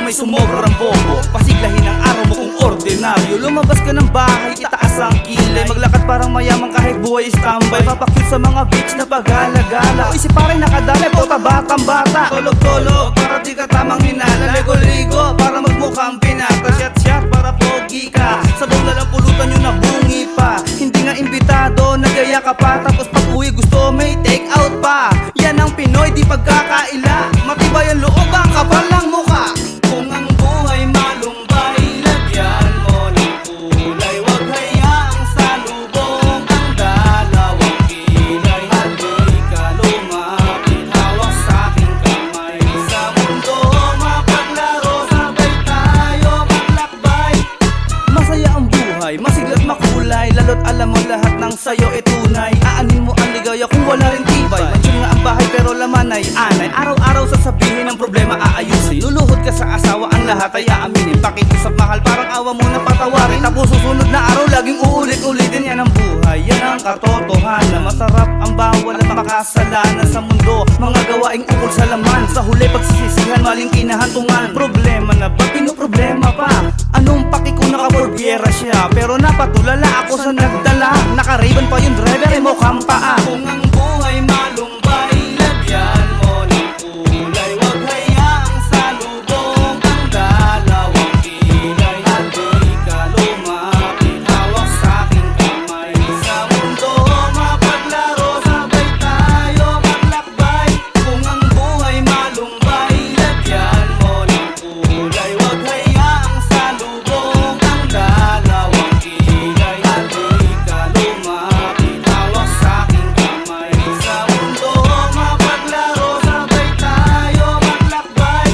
may sumobrang bobo. Pasiglahin ang araw mo kung ordinaryo. Lumabas ka ng bahay, itaas ang kilay. Maglakad parang mayaman kahit buhay standby. Papakyut sa mga beach na pagala-gala. O isip pa rin nakadali, bota batang bata. Tulog-tulog para di ka tamang hinala. Ligo-ligo para magmukhang pinata. Shot-shot para pogi ka. Sabaw na lang pulutan yung nabungi pa. Hindi nga imbitado, nagaya ka pa. Tapos pag uwi gusto may take out pa. Yan ang Pinoy, di pagkakaila. Matibay ang loob, ang kapal ng mukha. Kung ang buhay malumbay, lagyan mo ng kulay. Huwag hayaang salubong ang dalawang kilay. Halika lumapit, hawak sa'king kamay. Sa mundo mapaglaro, sabay tayo maglakbay. Masaya ang buhay, masigla't makulay. Lalo't alam mo lahat ng sayo e tunay. Aanin mo ang ligaya kung wala rin tibay. Mansyon nga ang bahay pero laman ay anay. Araw-araw sasabihin ang problema aayusin. Luluhod ka sa asawa, ang lahat ay aaminin. Pakiusap mahal, parang awa mo na patawarin. Tapos susunod na araw, laging uulit-ulitin. Yan ang buhay, yan ang katotohanan. Masarap ang bawal at makasalanan sa mundo. Mga gawaing ukol sa laman. Sa huli pagsisisihan, maling kinahantungan. Problema na ba? Pinoproblema pa. Anong paki kung nakaborbiera siya? Pero napatulala ako sa nagdala. Nakariban pa yung driver, eh mukhang paa. Kung ang buhay malumbay, lagyan mo ng kulay. Huwag hayaang salubong ang dalawang kilay. Halika lumapit, hawak sa'king kamay. Sa mundo mapaglaro, sabay tayo maglakbay. Kung ang buhay malumbay, lagyan mo ng kulay. Huwag hayaang salubong ang dalawang kilay. Halika lumapit, hawak sa'king kamay. Sa mundo mapaglaro, sabay tayo maglakbay.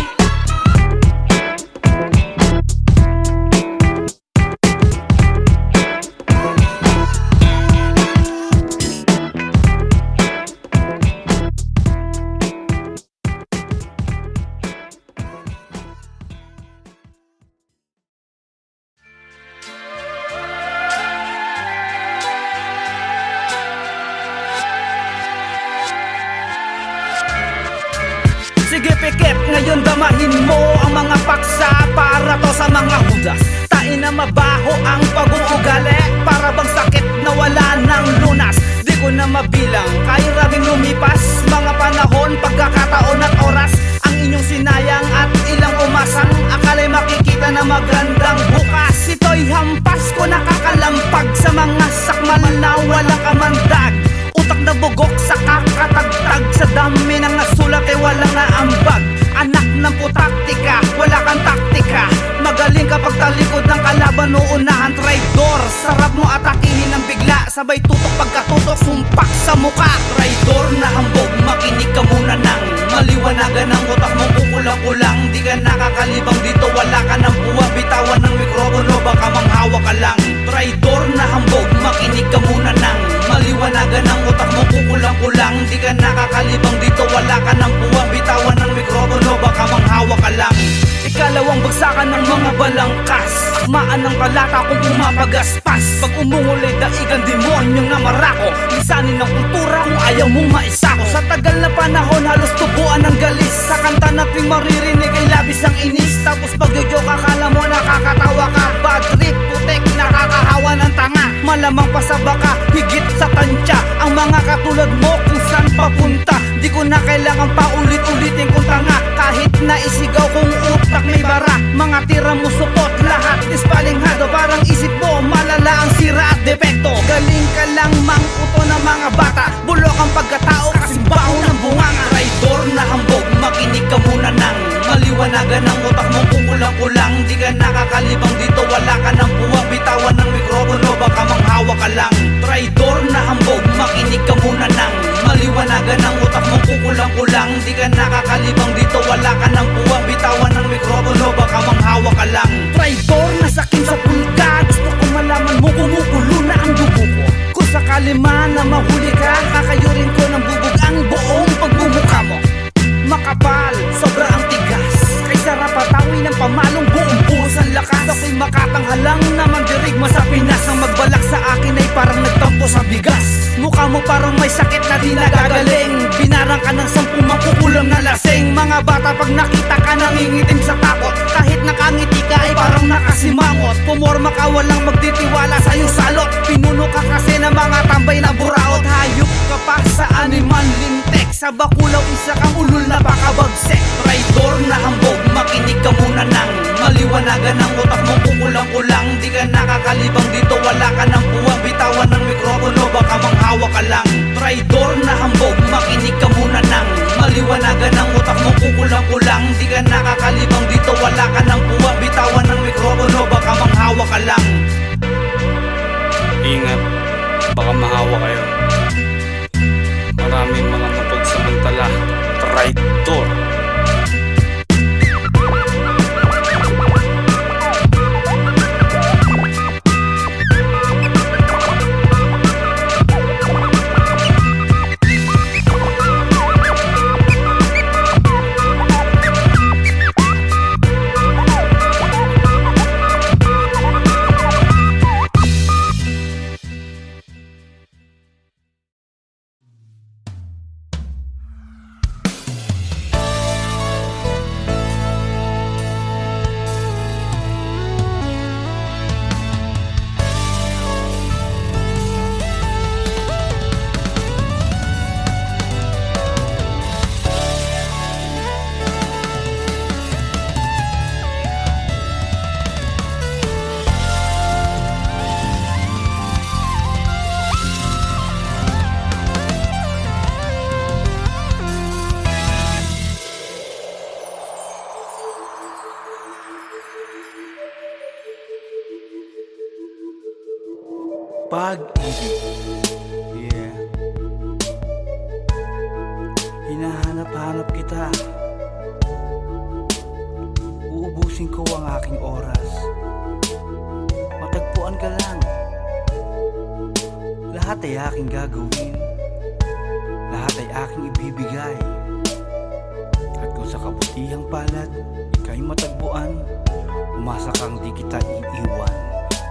Sige pikit, ngayon damahin mo ang mga paksa para to sa mga hudas. Tain na mabaho ang pag-uugali, para bang sakit na wala ng lunas. Di ko na mabilang, kaya rabing lumipas. Mga panahon, pagkakataon at oras ang inyong sinayang at ilang umasang. Akala'y makikita na magandang bukas. Ito'y hampas ko nakakalampag sa mga sakmal na walang kamandag. Utak na bugok sa kakatagtag. Sa dami ng nasulat ay walang naambag. Anak ng putaktika, wala kang taktika. Magaling kapag talikod ng kalaban uunahan. Traidor, sarap mo atakihin ng bigla. Sabay tutok pagkatutok, sumpak sa muka. Traidor na hambog, makinig ka muna nang maliwanagan ang utak mo kukulang-kulang. Di ka nakakalibang dito, wala ka ng buwang. Bitawan ng mikropono, baka manghawa ka lang. Traidor na hambog, makinig ka muna nang maliwanagan ang utak mo kukulang-kulang. Di ka nakakalibang dito, wala ka ng buwang. Bitawan ng mikropono, baka manghawa ka lang. Ikalawang bagsakan ng mga balangkas. Akmaan ng talata kung pumapagaspas. Pag umungulay daigan demonyong namarako. Lisanin ng kultura kung ayaw mong maisako. Sa tagal na panahon halos tubuan ng galis. Sa kanta na tuwing maririnig ay labis ang inis. Tapos pag-joke akala mo nakakatawa ka. Bad trip, putek, nakakahawa ng tanga. Malamang pa sa baka, higit sa tansya. Ang mga katulad mo kung saan papunta. Di ko na kailangan pa ulit-ulitin kung tanga. Kahit na isigaw kung utak may bara. Mga tira mo supot, lahat dispalinghado. Parang isip mo, malala ang sira at depekto. Galing ka lang mang-uto ng mga bata. Bulok ang pagkatao, kasing baho ng bunganga. Traidor na hambog, makinig ka muna nang maliwanagan ang utak mo kukulang-kulang. Di ka nakakalibang dito, wala ka ng buwang. Bitawan ng mikropono, baka manghawa ka lang. Traidor na hambog, makinig ka muna nang maliwanagan ang utak mo kukulang-kulang. Di ka nakakalibang dito, wala ka ng buwang. Bitawan ng mikropono, baka manghawa ka lang. Traidor na sakin sa pulga, gusto ko malaman mo kumukulo na ang dugo ko. Kung sakali man na mahuli ka, kakayurin ko ng bubog ang buong pagmumukha mo. Makapal, sobra ang tigas. Kay sarap patawi ng pamalong buong buhos ang lakas. Ako'y makatanghalang naman dirigma sa Pinas. Ang magbalak sa akin ay parang nagtampo sa bigas. Mukha mo parang may sakit na di nagagaling. Binarang ka ng 10 mangkukulam na lasing. mga bata pag nakita ka nangingitim sa takot. Kahit nakangiti ka ay parang nakasimangot. Pumorma ka walang magtitiwala sa'yo salot. Pinuno ka kasi ng mga tambay na buraot. Hayop ka pa sa animal lintek. Sa bakulaw isa kang ulul na pakabagsek. Traidor na hambog, makinig ka muna nang maliwanagan ang utak mo kukulang-kulang. Di ka nakakalibang dito, wala ka ng puwang. Bitawan ng mikropono, baka manghawa ka lang. Traidor na hambog, makinig ka muna nang maliwanagan ang utak mo kukulang-kulang. Di ka nakakalibang dito, wala ka ng puwang. Bitawan ng mikropono, baka manghawa ka lang. Ingat, baka mahawa kayo. Maraming mga napagsamantala, traitor. Pag-ibig, yeah. Hinahanap-hanap kita. Uubusin ko ang aking oras. Matagpuan ka lang. Lahat ay aking gagawin. Lahat ay aking ibibigay. At kung sa kabutihang palad ika'y matagpuan, umasa kang di kita iiwan.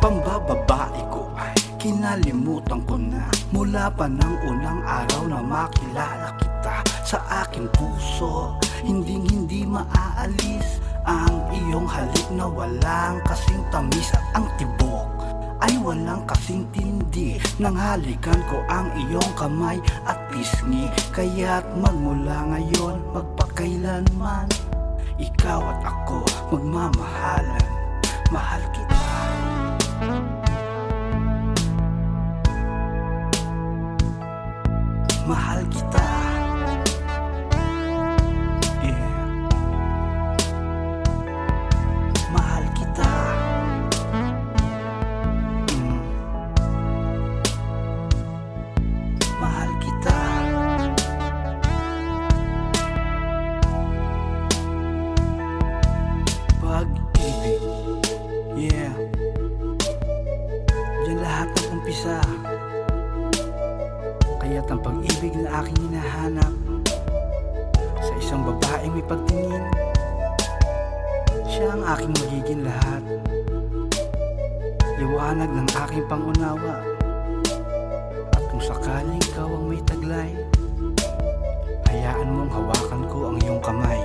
Pambababae ko ay kinalimutan ko na mula pa ng unang araw na makilala kita. Sa aking puso hindi maaalis ang iyong halik na walang kasing tamis. At ang tibok ay walang kasing tindi. Nang halikan ko ang iyong kamay at pisngi. Kaya't magmula ngayon magpakailanman, ikaw at ako magmamahalan. Mahal kita. Mahal kita. Yeah. Mahal kita. Mahal kita. Pag-ibig. Yeah. Diyan lahat ng umpisa. Kaya't ang pag-ibig na aking hinahanap sa isang babaeng may pagtingin, siya ang aking magiging lahat. Liwanag ng aking pangunawa. At kung sakaling ikaw ang may taglay, hayaan mong hawakan ko ang iyong kamay.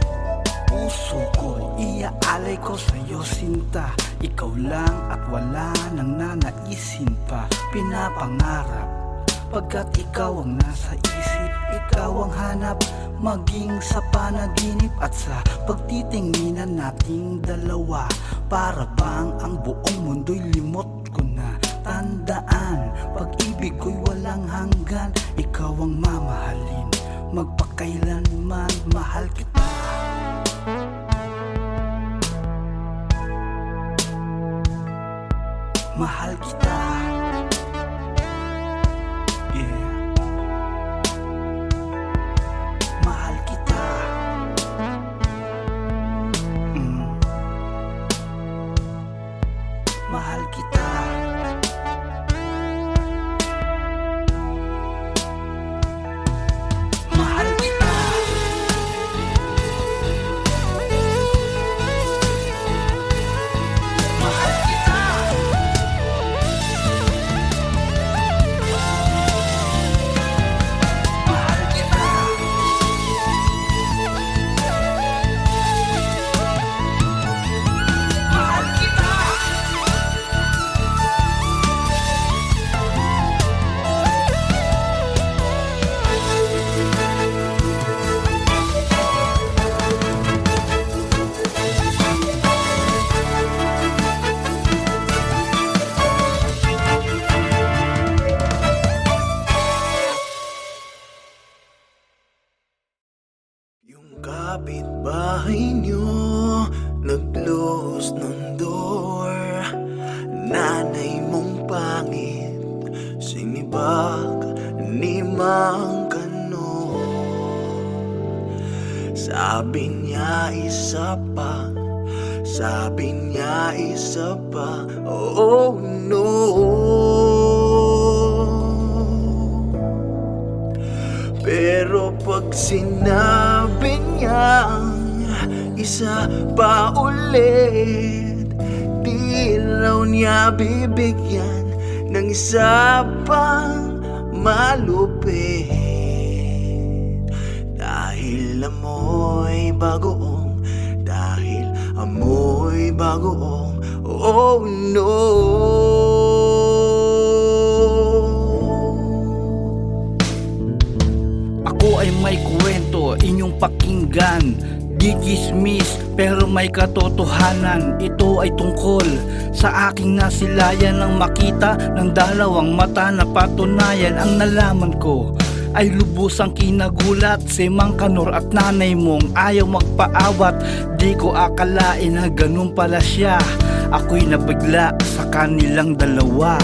Puso ko, iaalay ko sa'yo sinta. Ikaw lang at wala nang nanaisin pa. Pinapangarap pagkat ikaw ang nasa isip, ikaw ang hanap, maging sa panaginip at sa pagtitinginan nating dalawa. Para bang ang buong mundo'y limot ko na. Tandaan, pag-ibig ko'y walang hanggan. Ikaw ang mamahalin, magpakailanman. Mahal kita. Mahal kita. Mahal kita. Mahal kita. Mahal kita. Mahal kita. langit, sinibak ni Mang Kano. Sabi niya isa pa, sabi niya isa pa, oh no. Pero pag sinabi niyang isa pa ulit, di raw niya bibigyan ng isa pang malupit. Dahil amoy bagoong, dahil amoy bagoong, oh no. Ako ay may kwento, inyong pakinggan. Di chismis, pero may katotohanan. Ito ay tungkol sa aking nasilayan nang makita ng dalawang mata na patunayan. Ang nalaman ko ay lubusang kinagulat. Si Mang Kanor at nanay mong ayaw magpaawat. Di ko akalain na ganun pala siya. Ako'y nabigla sa kanilang dalawa.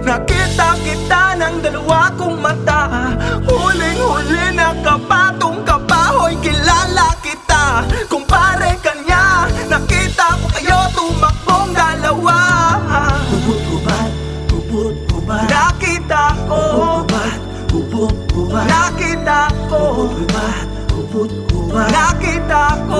Nakita kita ng dalawa kong mata, huling-huli na kapatong kabahoy. Kilala kita, kumpare kanya. Nakita ko kayo tumakbong dalawa. Hubot-hubad, hubot-hubad. Nakita ko, hubot-hubad, hubot-hubad. Nakita ko, hubot-hubad, hubot-hubad. Nakita ko,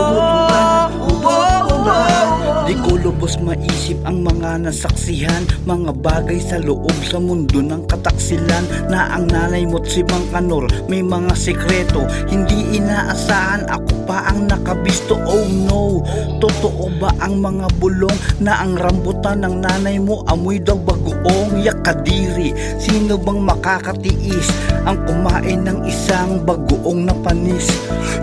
hubot-hubad. Di ko lubos maisip ang mga nasaksihan, mga bagay sa loob sa mundo ng kataksilan. Na ang nanay mo't si Mang Kanor may mga sekreto, hindi inaasahan. Ako pa ang nakabisto, oh no. Totoo ba ang mga bulong na ang rambutan ng nanay mo amoy daw bagoong? Yakadiri, sino bang makakatiis ang kumain ng isang bagoong na panis?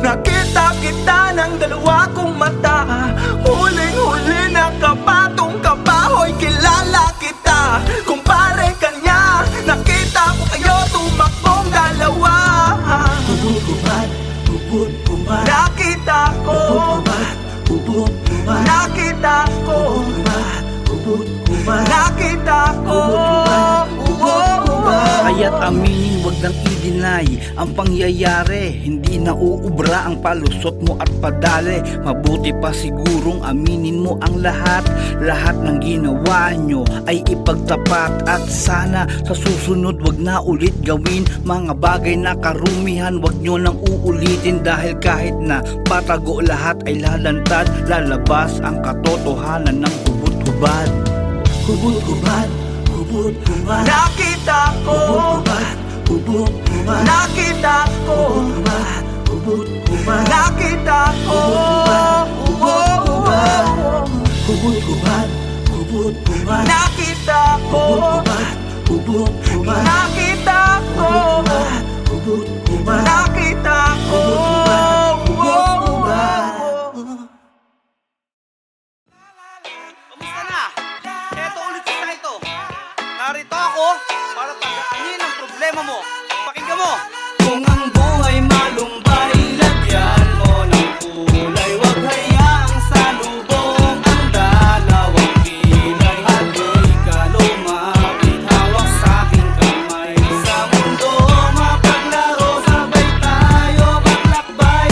Nakita kita ng dalawa kong mata, huling-huli na kapatong kabahoy. Kilala kita, kumpare kanya. Nakita ko kayo tumakbong dalawa. Hubot-hubad, hubot-hubad. Nakita ko, hubot-hubad, hubot-hubad. Nakita ko, hubot-hubad, hubot-hubad. Nakita ko, hubot-hubad. Kaya't aminin, wag nang i-deny ang pangyayari. Hindi na uubra ang palusot mo at padali. Mabuti pa sigurong aminin mo ang lahat. Lahat ng ginawa nyo ay ipagtapat. At sana sa susunod wag na ulit gawin mga bagay na karumihan. Wag nyo nang uulitin, dahil kahit na patago lahat ay lalantad. Lalabas ang katotohanan ng hubot-hubad. Hubot-hubad, hubot-hubad. Nakita ko, hubot-hubad, hubot-hubad. Nakita ko, hubot-hubad, hubot-hubad. Nakita ko, hubot-hubad, hubot-hubad, hubot-hubad. Nakita ko, hubot-hubad, hubot-hubad. Nakita ko, hubot-hubad, hubot-hubad. Nakita ko, hubot-hubad. Kamusta na? Eto ulit sa ito. Narito ako para pagdaanin ang problema mo. Pakinggan mo. Kung ang buhay malumbay, lagyan mo ng kulay. Huwag hayaang salubong ang dalawang kilay. Halika lumapit, hawak sa'king kamay. Sa mundo mapaglaro, sabay tayo maglakbay.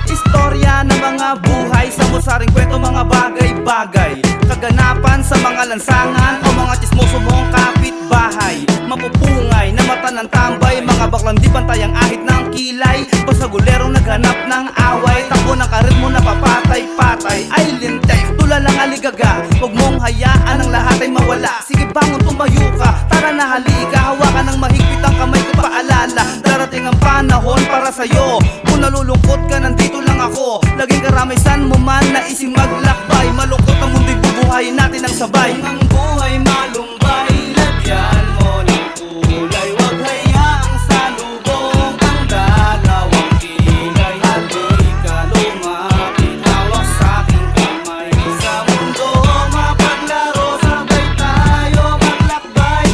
Istorya ng mga buhay, samot-saring kwento, mga bagay-bagay. Kaganapan sa mga lansangan o mga chismoso mong kapitbahay. Mapupungay na mata ng tambay, mga baklang di pantay ang ahit ng kilay. Pasagulerong naghanap ng away, takbo ng karir mo na papatay-patay. Ay lintek, tulalang aligaga, huwag mong hayaan ang lahat ay mawala. Sige bangon, tumayo ka, tara na halika. Hawakan ng mahigpit ang kamay ko, paalala. Darating ang panahon para sa'yo. Kung nalulungkot ka, nandito lang ako. Laging karamisan mo man na ising maglakbay. Malungkot ang mundo'y bubuhayin natin ang sabay. Kung ang buhay malumbay, lagyan mo ng kulay. Huwag hayaang salubong ang dalawang kilay. Halika lumapit, hawak sa'king kamay. Sa mundo mapaglaro, sabay tayo maglakbay.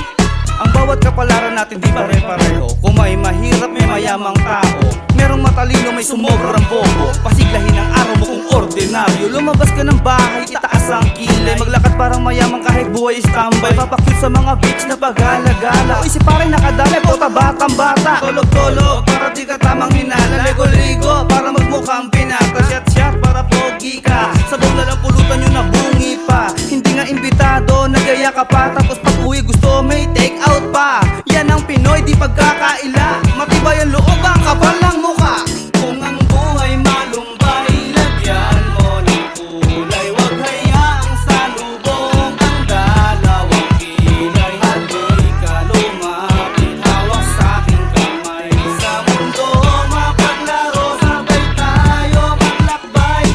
Ang bawat kapalaran natin di pare-pareho. Kung may mahirap, may mayamang tao, merong matalino, may sumobrang bobo. Pasiglahin ang araw mo kung ordinaryo. Lumabas ka ng bahay, itaas ang kilay, maglakad parang mayamang kahit buhay standby. Papakyut sa mga beach na pagala-gala. Uy, si pare nakadali, pota batang bata. Tulog-tulog para di ka tamang hinala. Ligo-ligo para magmukhang pinata. Shot-shot para pogi ka. Sa bola lang pulutan yun na bungi pa. Hindi nga imbitado, nagaya ka pa. Tapos pag uwi gusto may take out pa. Yan ang Pinoy, di pagkakaila. Matibay ang loob, ang kapal ng mukha. Kung ang buhay malumbay, lagyan mo ng kulay. Huwag hayaang salubong ang dalawang kilay. Halika lumapit, hawak sa aking kamay. Sa mundo mapaglaro, sabay tayo maglakbay.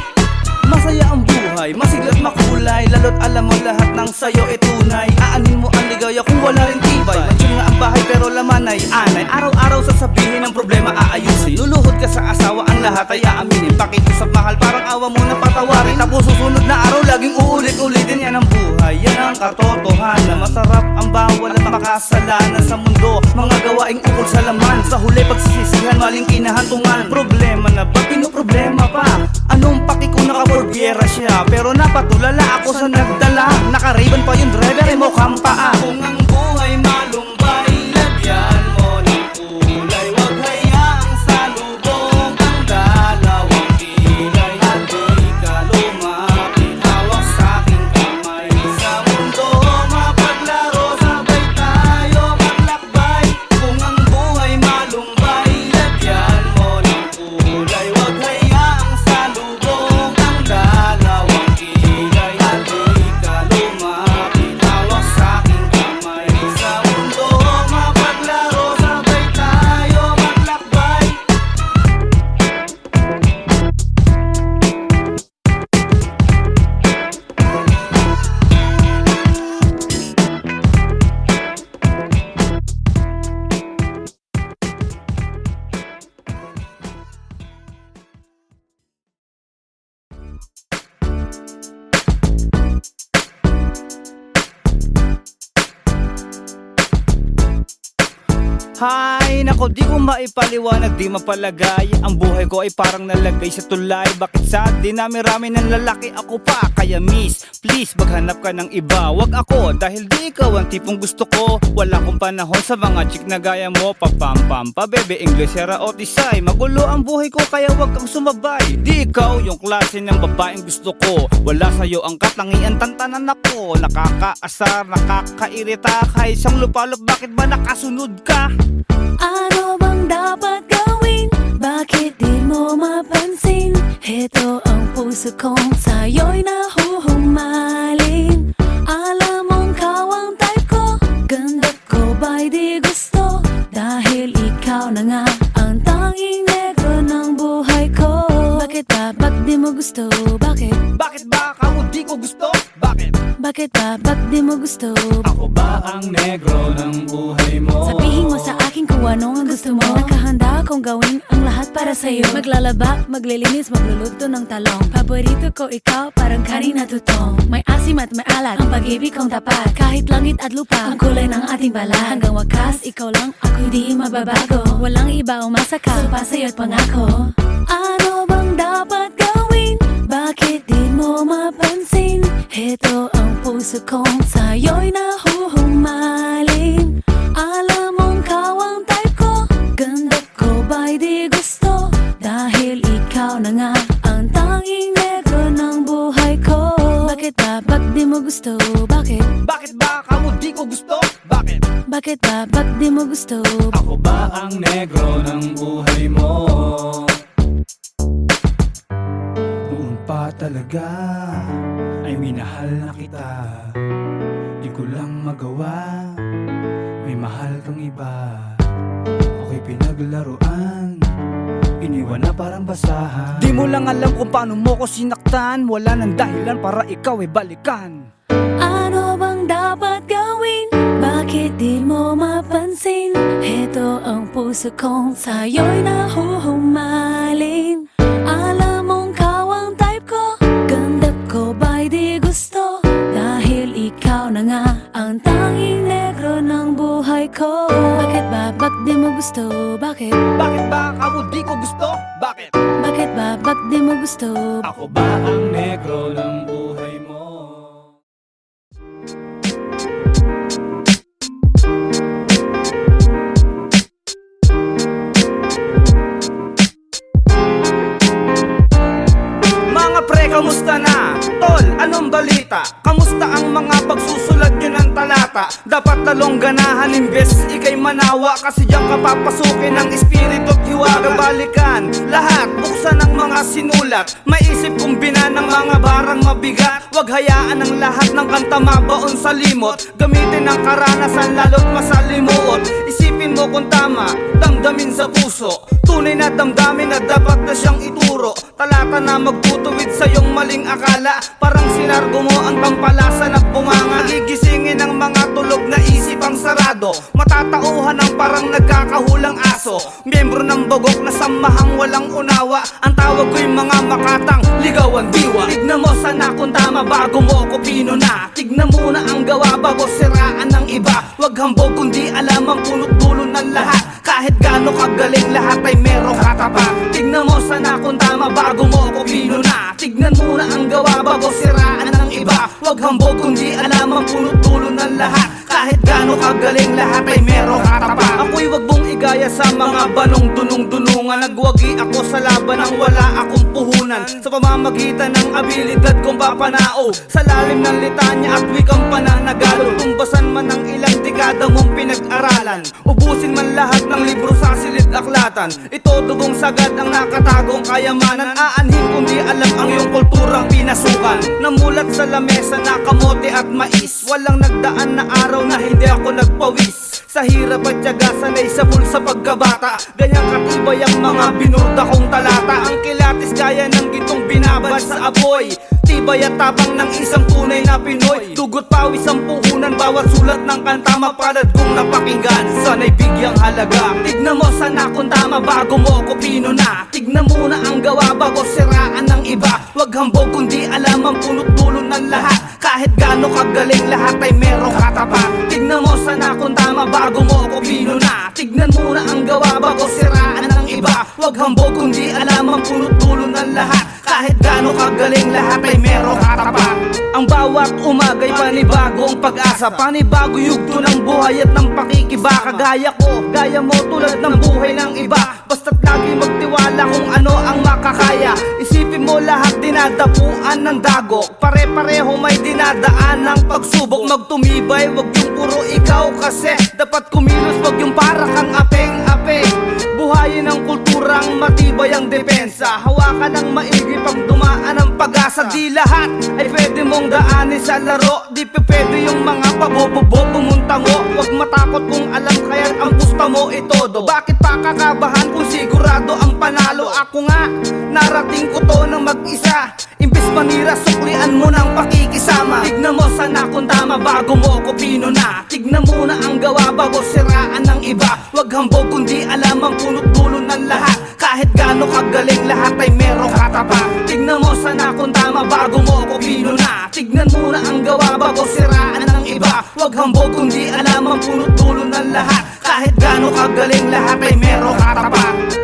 Masaya ang buhay, masigla't makulay. Lalo't alam mo lahat ng sayo ay tunay. Aanin mo ang ligaya kung wala rin tibay. Mansyon nga ang bahay pero laman ay anay. Araw-araw sasabihin ang problema aayusin. Luluhod ka sa asawa, ang lahat ay aaminin. Pakiusap mahal, parang awa mo na patawarin. Tapos susunod na araw, laging uulit-ulitin. Yan ang buhay, yan ang katotohanan. Masarap ang bawal at makasalanan sa mundo. Mga gawaing ukol sa laman. Sa huli pagsisisihan, maling kinahantungan. Problema na ba? Pinoproblema pa. Anong paki kung nakaborbiera siya? Pero napatulala ako sa nagdala. Naka-Ray-Ban pa yung driver, ay mukhang paa. Kung ang buhay malumbay, lagyan mo ng kulay. Huwag hayaang salubong ang dalawang kilay. Halika lumapit, hawak sa aking kamay. Sa mundo mapaglaro, sabay tayo maglakbay. Kung ang buhay malumbay, lagyan mo ng kulay. Huwag hayaang salubong ang dalawang kilay. Halika lumapit, hawak sa aking kamay. Sa mundo mapaglaro, sabay tayo maglakbay. Hay, nako di ko maipaliwanag, di mapalagay. Ang buhay ko ay parang nalagay sa tulay. Bakit sa dinami-rami ng lalaki ako pa? Kaya miss, please maghanap ka ng iba. Wag ako, dahil di ikaw ang tipong gusto ko. Wala akong panahon sa mga chick na gaya mo. Pa bebe, Inglesera o Tisay. Magulo ang buhay ko kaya wag kang sumabay. Di ikaw yung klase ng babaeng gusto ko. Wala sa'yo ang katangian, tantanan ako. Nakakaasar, nakakairita. Kahit isang lupalop, bakit ba nakasunod ka? Ano bang dapat gawin? Bakit di mo mapansin? Heto ang puso kong sa'yo'y nahuhumaling. Alam mong kawang type ko, ganda ko ba'y di gusto? Dahil ikaw na nga ang tanging negro ng buhay ko. Bakit ba? Bakit di mo gusto? Bakit? Bakit ba ako di ko gusto? Bakit? Bakit ba? Bakit di mo gusto? Ako ba ang negro ng buhay mo? Sabihin mo sa akin kung ano ang gusto mo. Nakahanda akong gawin ang lahat para sa'yo. Maglalaba, maglilinis, magluluto ng talong. Paborito ko ikaw, parang kanin na tutong. May asim at may alat, ang pag-ibig kong tapat. Kahit langit at lupa, ang kulay ng ating balat. Hanggang wakas, ikaw lang, ako'y di mababago. Walang iba umasa ka, supa sa'yo't pangako. Ano bang dapat gawin? Bakit di mo mapansin? Heto ang puso kong sa'yo'y nahuhumaling. Alam mong kawang type ko, ganda ko ba'y di gusto? Dahil ikaw na nga ang tanging negro ng buhay ko. Bakit ba? Bakit di mo gusto? Bakit? Bakit ba ako di ko gusto? Bakit? Bakit ba? Bakit di mo gusto? Ako ba ang negro ng buhay mo? Noon pa talaga ay minahal na kita. Di ko lang magawa, may mahal kang iba. Ako'y pinaglaruan, iniwan na parang basahan. Di mo lang alam kung paano mo ko sinaktan. Wala nang dahilan para ikaw ay balikan. Ano bang dapat gawin? Bakit di mo mapansin? Heto ang puso kong sa'yo'y nahuhumaling. Alam mong kawang type ko, ganda ko ba'y di gusto? Dahil ikaw na nga ang tanging negro ng buhay buhay ko. Bakit ba? Bak di mo gusto? Bakit? Bakit ba ako di ko gusto? Bakit? Bakit ba? Bak di mo gusto? Ako ba ang negro ng buhay mo? Mga pre, kamusta na? Tol, anong balita? Kamusta ang mga pagsusulat nyo ng talata? Dapat lalong ganahan imbes ikay manawa, kasi diyan ka papasukin ng espiritu at hiwaga. Balikan lahat, buksan ang mga sinulat, maisip kumbina ng mga barang mabigat. Huwag hayaan ang lahat ng kanta mabaon sa limot, gamitin ang karanasan lalo't masalimuot. Isipin mo kung tama, damdamin sa puso, tunay na damdamin na dapat na siyang ituro. Talata na magtutuwid sa iyong maling akala, parang sinargo mo ang tampalasan at bunganga. Gigisingin ang mga tulog na isip ang sarado, matatauhan ang parang nagkakahulang aso. Miyembro ng bagok na samahang walang unawa, ang tawag ko'y mga makatang ligawan diwa. Tignan mo sana kung tama bago mo ko pinuna, tignan muna ang gawa bago siraan ng iba. Huwag hambog kundi alam ang punot dulo ng lahat, kahit gaano kagaling lahat ay merong katapat. Tignan mo sana kung tama bago mo ko pinuna, tignan muna ang gawa bago siraan ng iba. Huwag hambog kundi alam ang punot dulo ng lahat, kahit gaano kagaling lahat ay merong katapat. Ako'y wag mong igaya sa mga banong dunong-dunungan, nagwagi ako sa laban ng wala akong puhunan, sa pamamagitan ng abilidad kong papanao, sa lalim ng litanya at wikang pananagalo. Tumbasan man ang ilang dekada mong pinag-aralan, ubusin man lahat ng libro sa silid aklatan, ito dugong sagad ang nakatagong kayamanan. Aanhin kundi alam ang iyong kulturang pinasukan, namulat sa lamesa na kamote at mais, walang nagdaan na araw na hindi ako nagpawis. Sa hirap at tiyaga, sanay sa full sa pagkabata, ganyang katibay ang mga binurda kong talata. Ang kilatis gaya ng gitong binabad sa apoy, tibay at tapang ng isang tunay na Pinoy. Dugot pawis ang puhunan, bawat sulat ng kanta mapalad kong napakinggan, sana'y bigyang halaga. Tignan mo sana kung tama bago mo ko pinuna, tignan muna ang gawa bago siraan ng iba. Huwag hambog kundi alam ang punot dulo ng lahat, kahit gaano kagaling lahat ay merong katapat. Tignan mo sana kung tama bago mo ko pinuna, tignan muna ang gawa bago siraan ng iba. Huwag hambog kundi alam ang punot dulo ng lahat, kahit gaano kagaling lahat ay merong katapat. Ang bawat umaga'y panibagong pag-asa, panibago yugto ng buhay at ng pakikibaka. Gaya ko, gaya mo tulad ng buhay ng iba, basta't lagi magtiwala kung ano ang makakaya. Isipin mo lahat dinadapuan ng dago, pare-pareho may dinadaan ng pagsubok. Magtumibay, wag yung puro ikaw kasi dapat kumilos, wag yung para kang apeng-ape. Buhayin ang kulturang matibay ang depensa, hawakan ng maigi pag dumaan ang pag-asa. Di lahat ay pwede mong daanin sa laro, di pwede yung mga pabobobo bumuntango. Huwag matakot kung alam kaya't ang pusta mo itodo. Bakit pa kakabahan kung sigurado ang panalo? Ako nga, narating ko to ng mag-isa, imbis manira suklian mo ng pakikisama. Tignan mo sana kung tama bago mo ko pinuna, tignan muna ang gawa bago siraan ng iba. Huwag hambog kundi alam ang punot dulo ng lahat, kahit gaano kagaling lahat ay merong katapat. Tignan mo sana kung tama bago mo ko pinuna, tignan muna ang gawa bago siraan ng iba. Huwag hambog kundi alam ang punot dulo ng lahat, kahit gaano kagaling lahat ay merong katapat.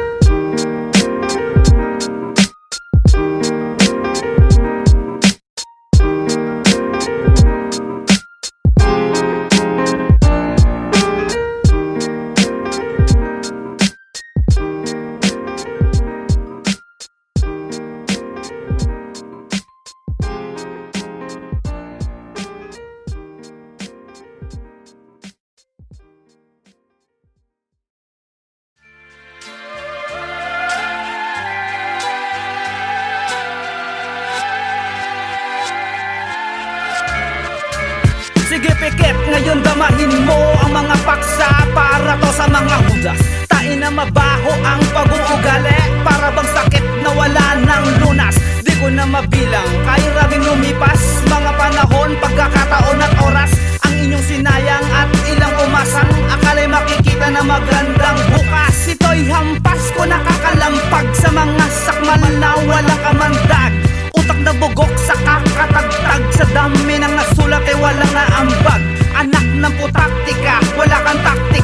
Sige pikit, ngayon damahin mo ang mga paksa, para to sa mga hudas. Tain na mabaho ang pag-uugali, para bang sakit na wala ng lunas. Di ko na mabilang, kaya raming lumipas, mga panahon, pagkakataon at oras. Ang inyong sinayang at ilang umasang, akala'y makikita na magandang bukas. Ito'y hampas ko nakakalampag sa mga sakmal na walang kamandag. Utak na bugok sa kakatagtag, sa dami ng nasulat ay walang naambag. Anak ng putaktika, wala kang taktika.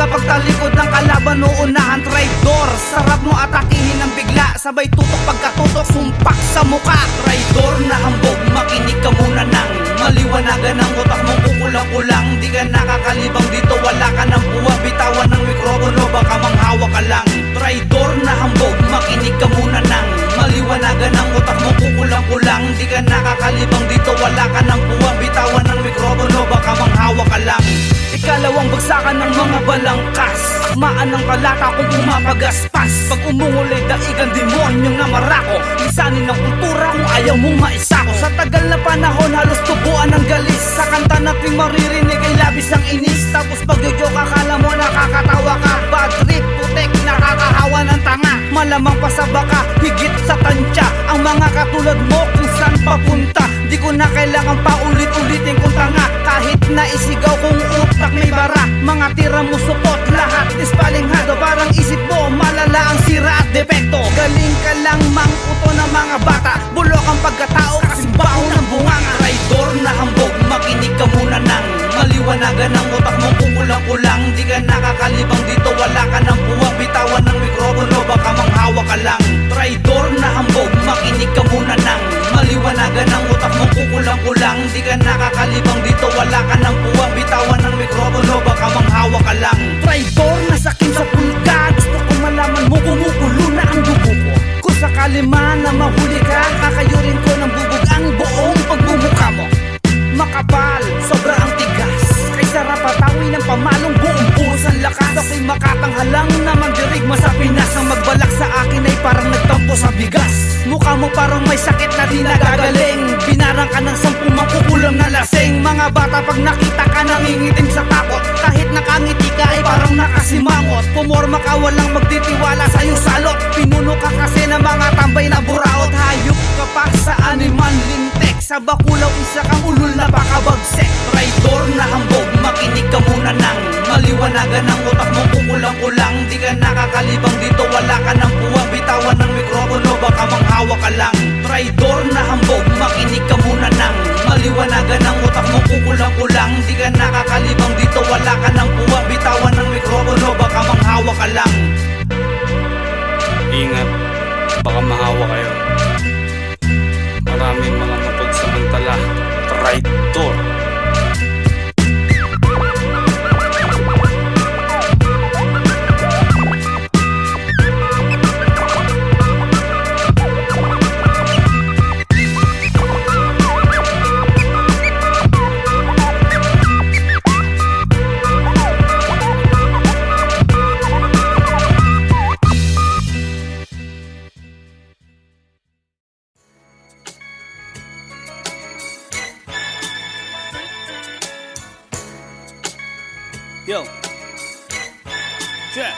kapag talikod ng kalaban uunahan. Traidor, sarap mo atakihin ng bigla, sabay tutok pagkatutok, sumpak sa muka. Traidor na hambog, makinig ka muna nang maliwanagan ang utak mong kukulang-kulang. Di ka nakakalibang dito, wala ka ng buwag, bitawan ng mikropono, baka manghawa ka lang. Traidor na hambog, makinig ka muna nang maliwanagan ang utak mong kukulang-kulang. Di ka nakakalibang dito, wala ka ng buwag, bitawan ng mikropono, baka manghawa ka lang. Ikalawang bagsakan ng mga balangkas, akmaan ng talata kung pumapagaspas. Pag umungulay daigan demonyong namarako, lisanin ng kultura kung ayaw mong maisako. Sa tagal na panahon halos tubuan ng galis, sa kanta na tuwing maririnig ay labis ang inis. Tapos pag-joke akala mo nakakatawa ka, bad trip, putek, nakakahawa ng tanga. Malamang pa sa baka, higit sa tansya, ang mga katulad mo kung saan papunta. Di ko na kailangan pa ulit-ulitin kung tanga, kahit na isigaw kung utak may bara. Mga tira mo supot, lahat dispalinghado, parang isip mo malala ang sira at depekto. Galing ka lang mang-uto ng mga bata, bulok ang pagkatao kasing baho ng bunganga. Traidor na hambog, makinig ka muna nang maliwanagan ang utak mong kukulang-kulang. Di ka nakakalibang dito, wala ka ng buwag, bitawan ng mikropono, baka manghawa ka lang. Traidor na hambog, makinig ka muna nang maliwanagan ang utak mong kukulang-kulang. Di ka nakakalibang dito, wala ka ng buwag, bitawan ng mikropono, baka manghawa ka lang. Traidor na sakin sa pulga, gusto ko malaman mo kumukulo na ang dugo ko. Kung sakali man na mahuli ka, kakayurin ko ng bubog ang buong pagmumukha mo. Makapal, sobra ang tigas, kay sarap patawi ng pamalong buong buhos ang lakas. Ako'y makatanghalang naman dirigma sa Pinas, ang magbalak sa akin ay parang nagtampo sa bigas. Mukha mo parang may sakit na di nagagaling, binarang ka ng 10 mangkukulam na lasing. Mga bata pag nakita ka nangingitim sa takot, kahit nakangiti ka ay parang nakasimangot. Pumorma ka walang magtitiwala sa'yo salot, pinuno ka kasi ng mga tambay na buraot. Hayop ka pa sa animal lintek, sa bakulaw isa kang ulul na pakabagsek. Traidor na hambog, makinig ka muna nang maliwanagan ang utak mong kukulang-kulang. Di ka nakakalibang dito, wala ka ng buwag, bitawan ng mikropono, baka manghawa ka lang. Traidor na hambog, makinig ka muna nang maliwanagan ang utak mong kukulang-kulang. Di ka nakakalibang dito, wala ka ng buwag, bitawan ng mikropono, baka manghawa ka lang. Ingat, baka mahawa kayo. Maraming mga napagsamantala, traitor. Yo, check.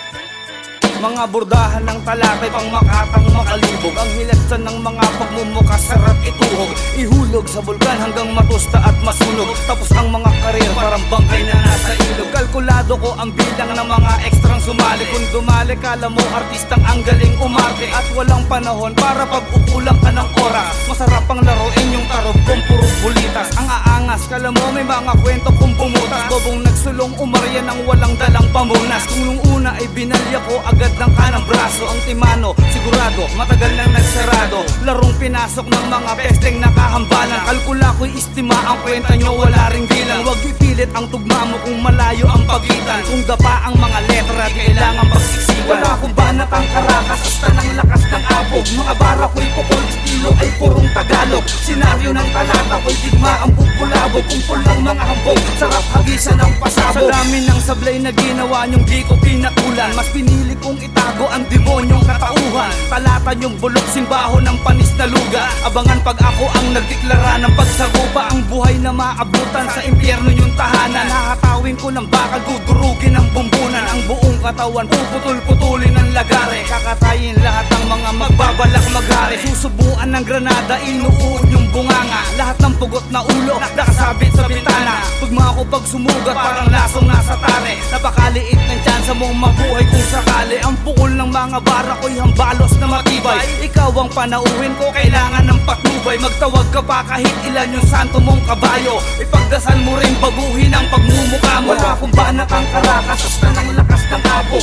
Mga bordahan ng talatay pang makatang makalibog, ang hilatsan ng mga pagmumuka sarap ituhog, ihulog sa bulkan hanggang matusta at masunog. Tapos ang mga karir parang bangkay na nasa ilog. Kalkulado ko ang bilang ng mga ekstrang sumali, kung dumali kala mo artistang ang galing umarte. At walang panahon para pag-ukulang ka ng oras, masarap ang laruin yung tarob kung puro bulitas. Ang aangas, kala mo may mga kwento kung bumutas, bobong nagsulong umarya ng walang dalang pamunas. Kung nung una ay binalya ko agad ng kanang braso, ang timano sigurado matagal nang nagsarado. Larong pinasok ng mga pesteng nakahambalan, kalkula ko'y istima ang kwenta nyo, wala ring bilang. Huwag ipilit ang tugma mo kung malayo ang pagitan, kung dapa ang mga letra kailangan pagsiksikan. Wala akong banat ang karakas, basta ng lakas ng abog. Mga bara ko'y pukol, estilo ay purong Tagalog. Senaryo ng talata ko'y digma ang bubulabog, kumpol ng mga hambog, sarap hagisan ng pasabog. Sa dami ng sablay na ginawa nyong di ko pinatulan, mas pinili kong itago ang demonyong katauhan. Talata nyong bulok, simbaho ng panis na luga. Abangan pag ako ang nagdeklara ng pagsagupa, ang buhay na maabutan sa impyerno nyong tahanan. Hahatawin ko ng bakal, gugurugin ng bumbunan, ang buong katawan puputol-putulin ng lagare. Kakatayin lahat ng mga magbabalak maghari, susubuan ng granada, inuun yung bunganga. Lahat ng pugot na ulo nakasabit sa bintana, pagma ko pag sumugat parang lasong nasa tare. Napakaliit ng tsansa mong mabuhay kung sakali, ang pukol ng mga bara ko'y hambalos na matibay. Ikaw ang panauhin ko, kailangan ng patnubay. Magtawag ka pa kahit ilan yung santo mong kabayo, ipagdasal mo rin baguhin ang pagmumukha mo. Wala akong banat ang karakas, basta ng lakas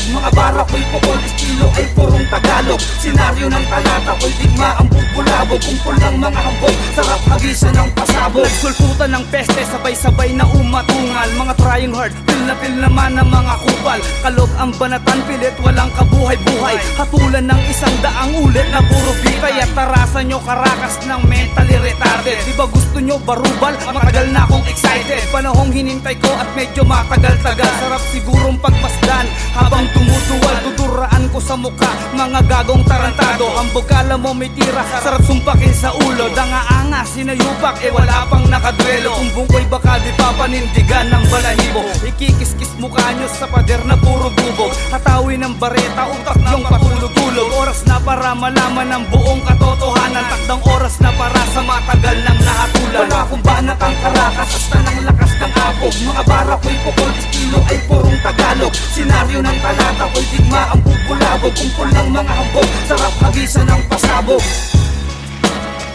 Mga bara ko'y pukol, estilo ay purong Tagalog. Senaryo ng talata ko'y digma ang bubulabog. Kumpul ng mga hambog, sarap hagisan ng pasabog. Nagsulputan ng peste, sabay-sabay na umatungal. Mga trying hard, feel na feel naman ng mga kupal. Kalog ang banatan, pilit walang kabuhay-buhay. Hatulan ng 100 ulit na puro bitay. At tarasan nyo karakas ng mentally retarded. Di ba gusto nyo barubal? Matagal na akong excited. Panahong hinintay ko at medyo matagal-tagal. Sarap sigurong pagmasdan habang tumutuwal. Tuturaan ko sa mukha mga gagong tarantado. Hambog kala mo may tira, sarap sumpakin sa ulo. Danga-anga, sinayupak, wala pang nakadwelo. Kumbong ko'y baka di papanindigan ng balahibo. Ikikis-kis mukha nyo sa pader na puro bubog. Hatawin ng bareta, utak yung patulog-tulog. Oras na para malaman ang buong katotohanan. Takdang oras na para sa matagal ng nahatulan. Wala akong banat ang karakas, hasta ng lakas ng apog. Mga bara ko'y pukol, estilo ay purong Tagalog. Senaryo ng talata ko'y digma ang bubulabog. Kumpul ng mga hambog, sarap hagisan ng pasabog.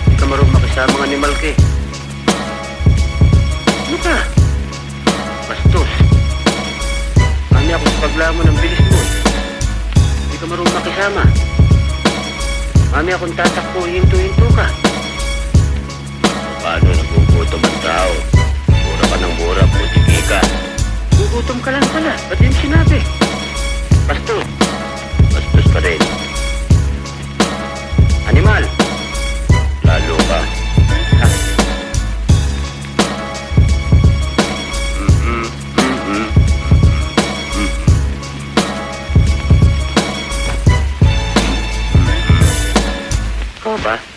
Hindi ka marunong makisama ng animal ka eh. Ano ka? Bastos. Mami ako sa paglamon ng bilis mo. Hindi ka marunong makisama. Mami akong tatakbo, hinto-hinto ka. Paano nagugutom ang tao? Mura ka ng mura, putiki ka. Gugutom ka lang pala, ba't din sinabi? Bastos. Bastos pa rin. Animal. Lalo ka. Ha? Ikaw ba?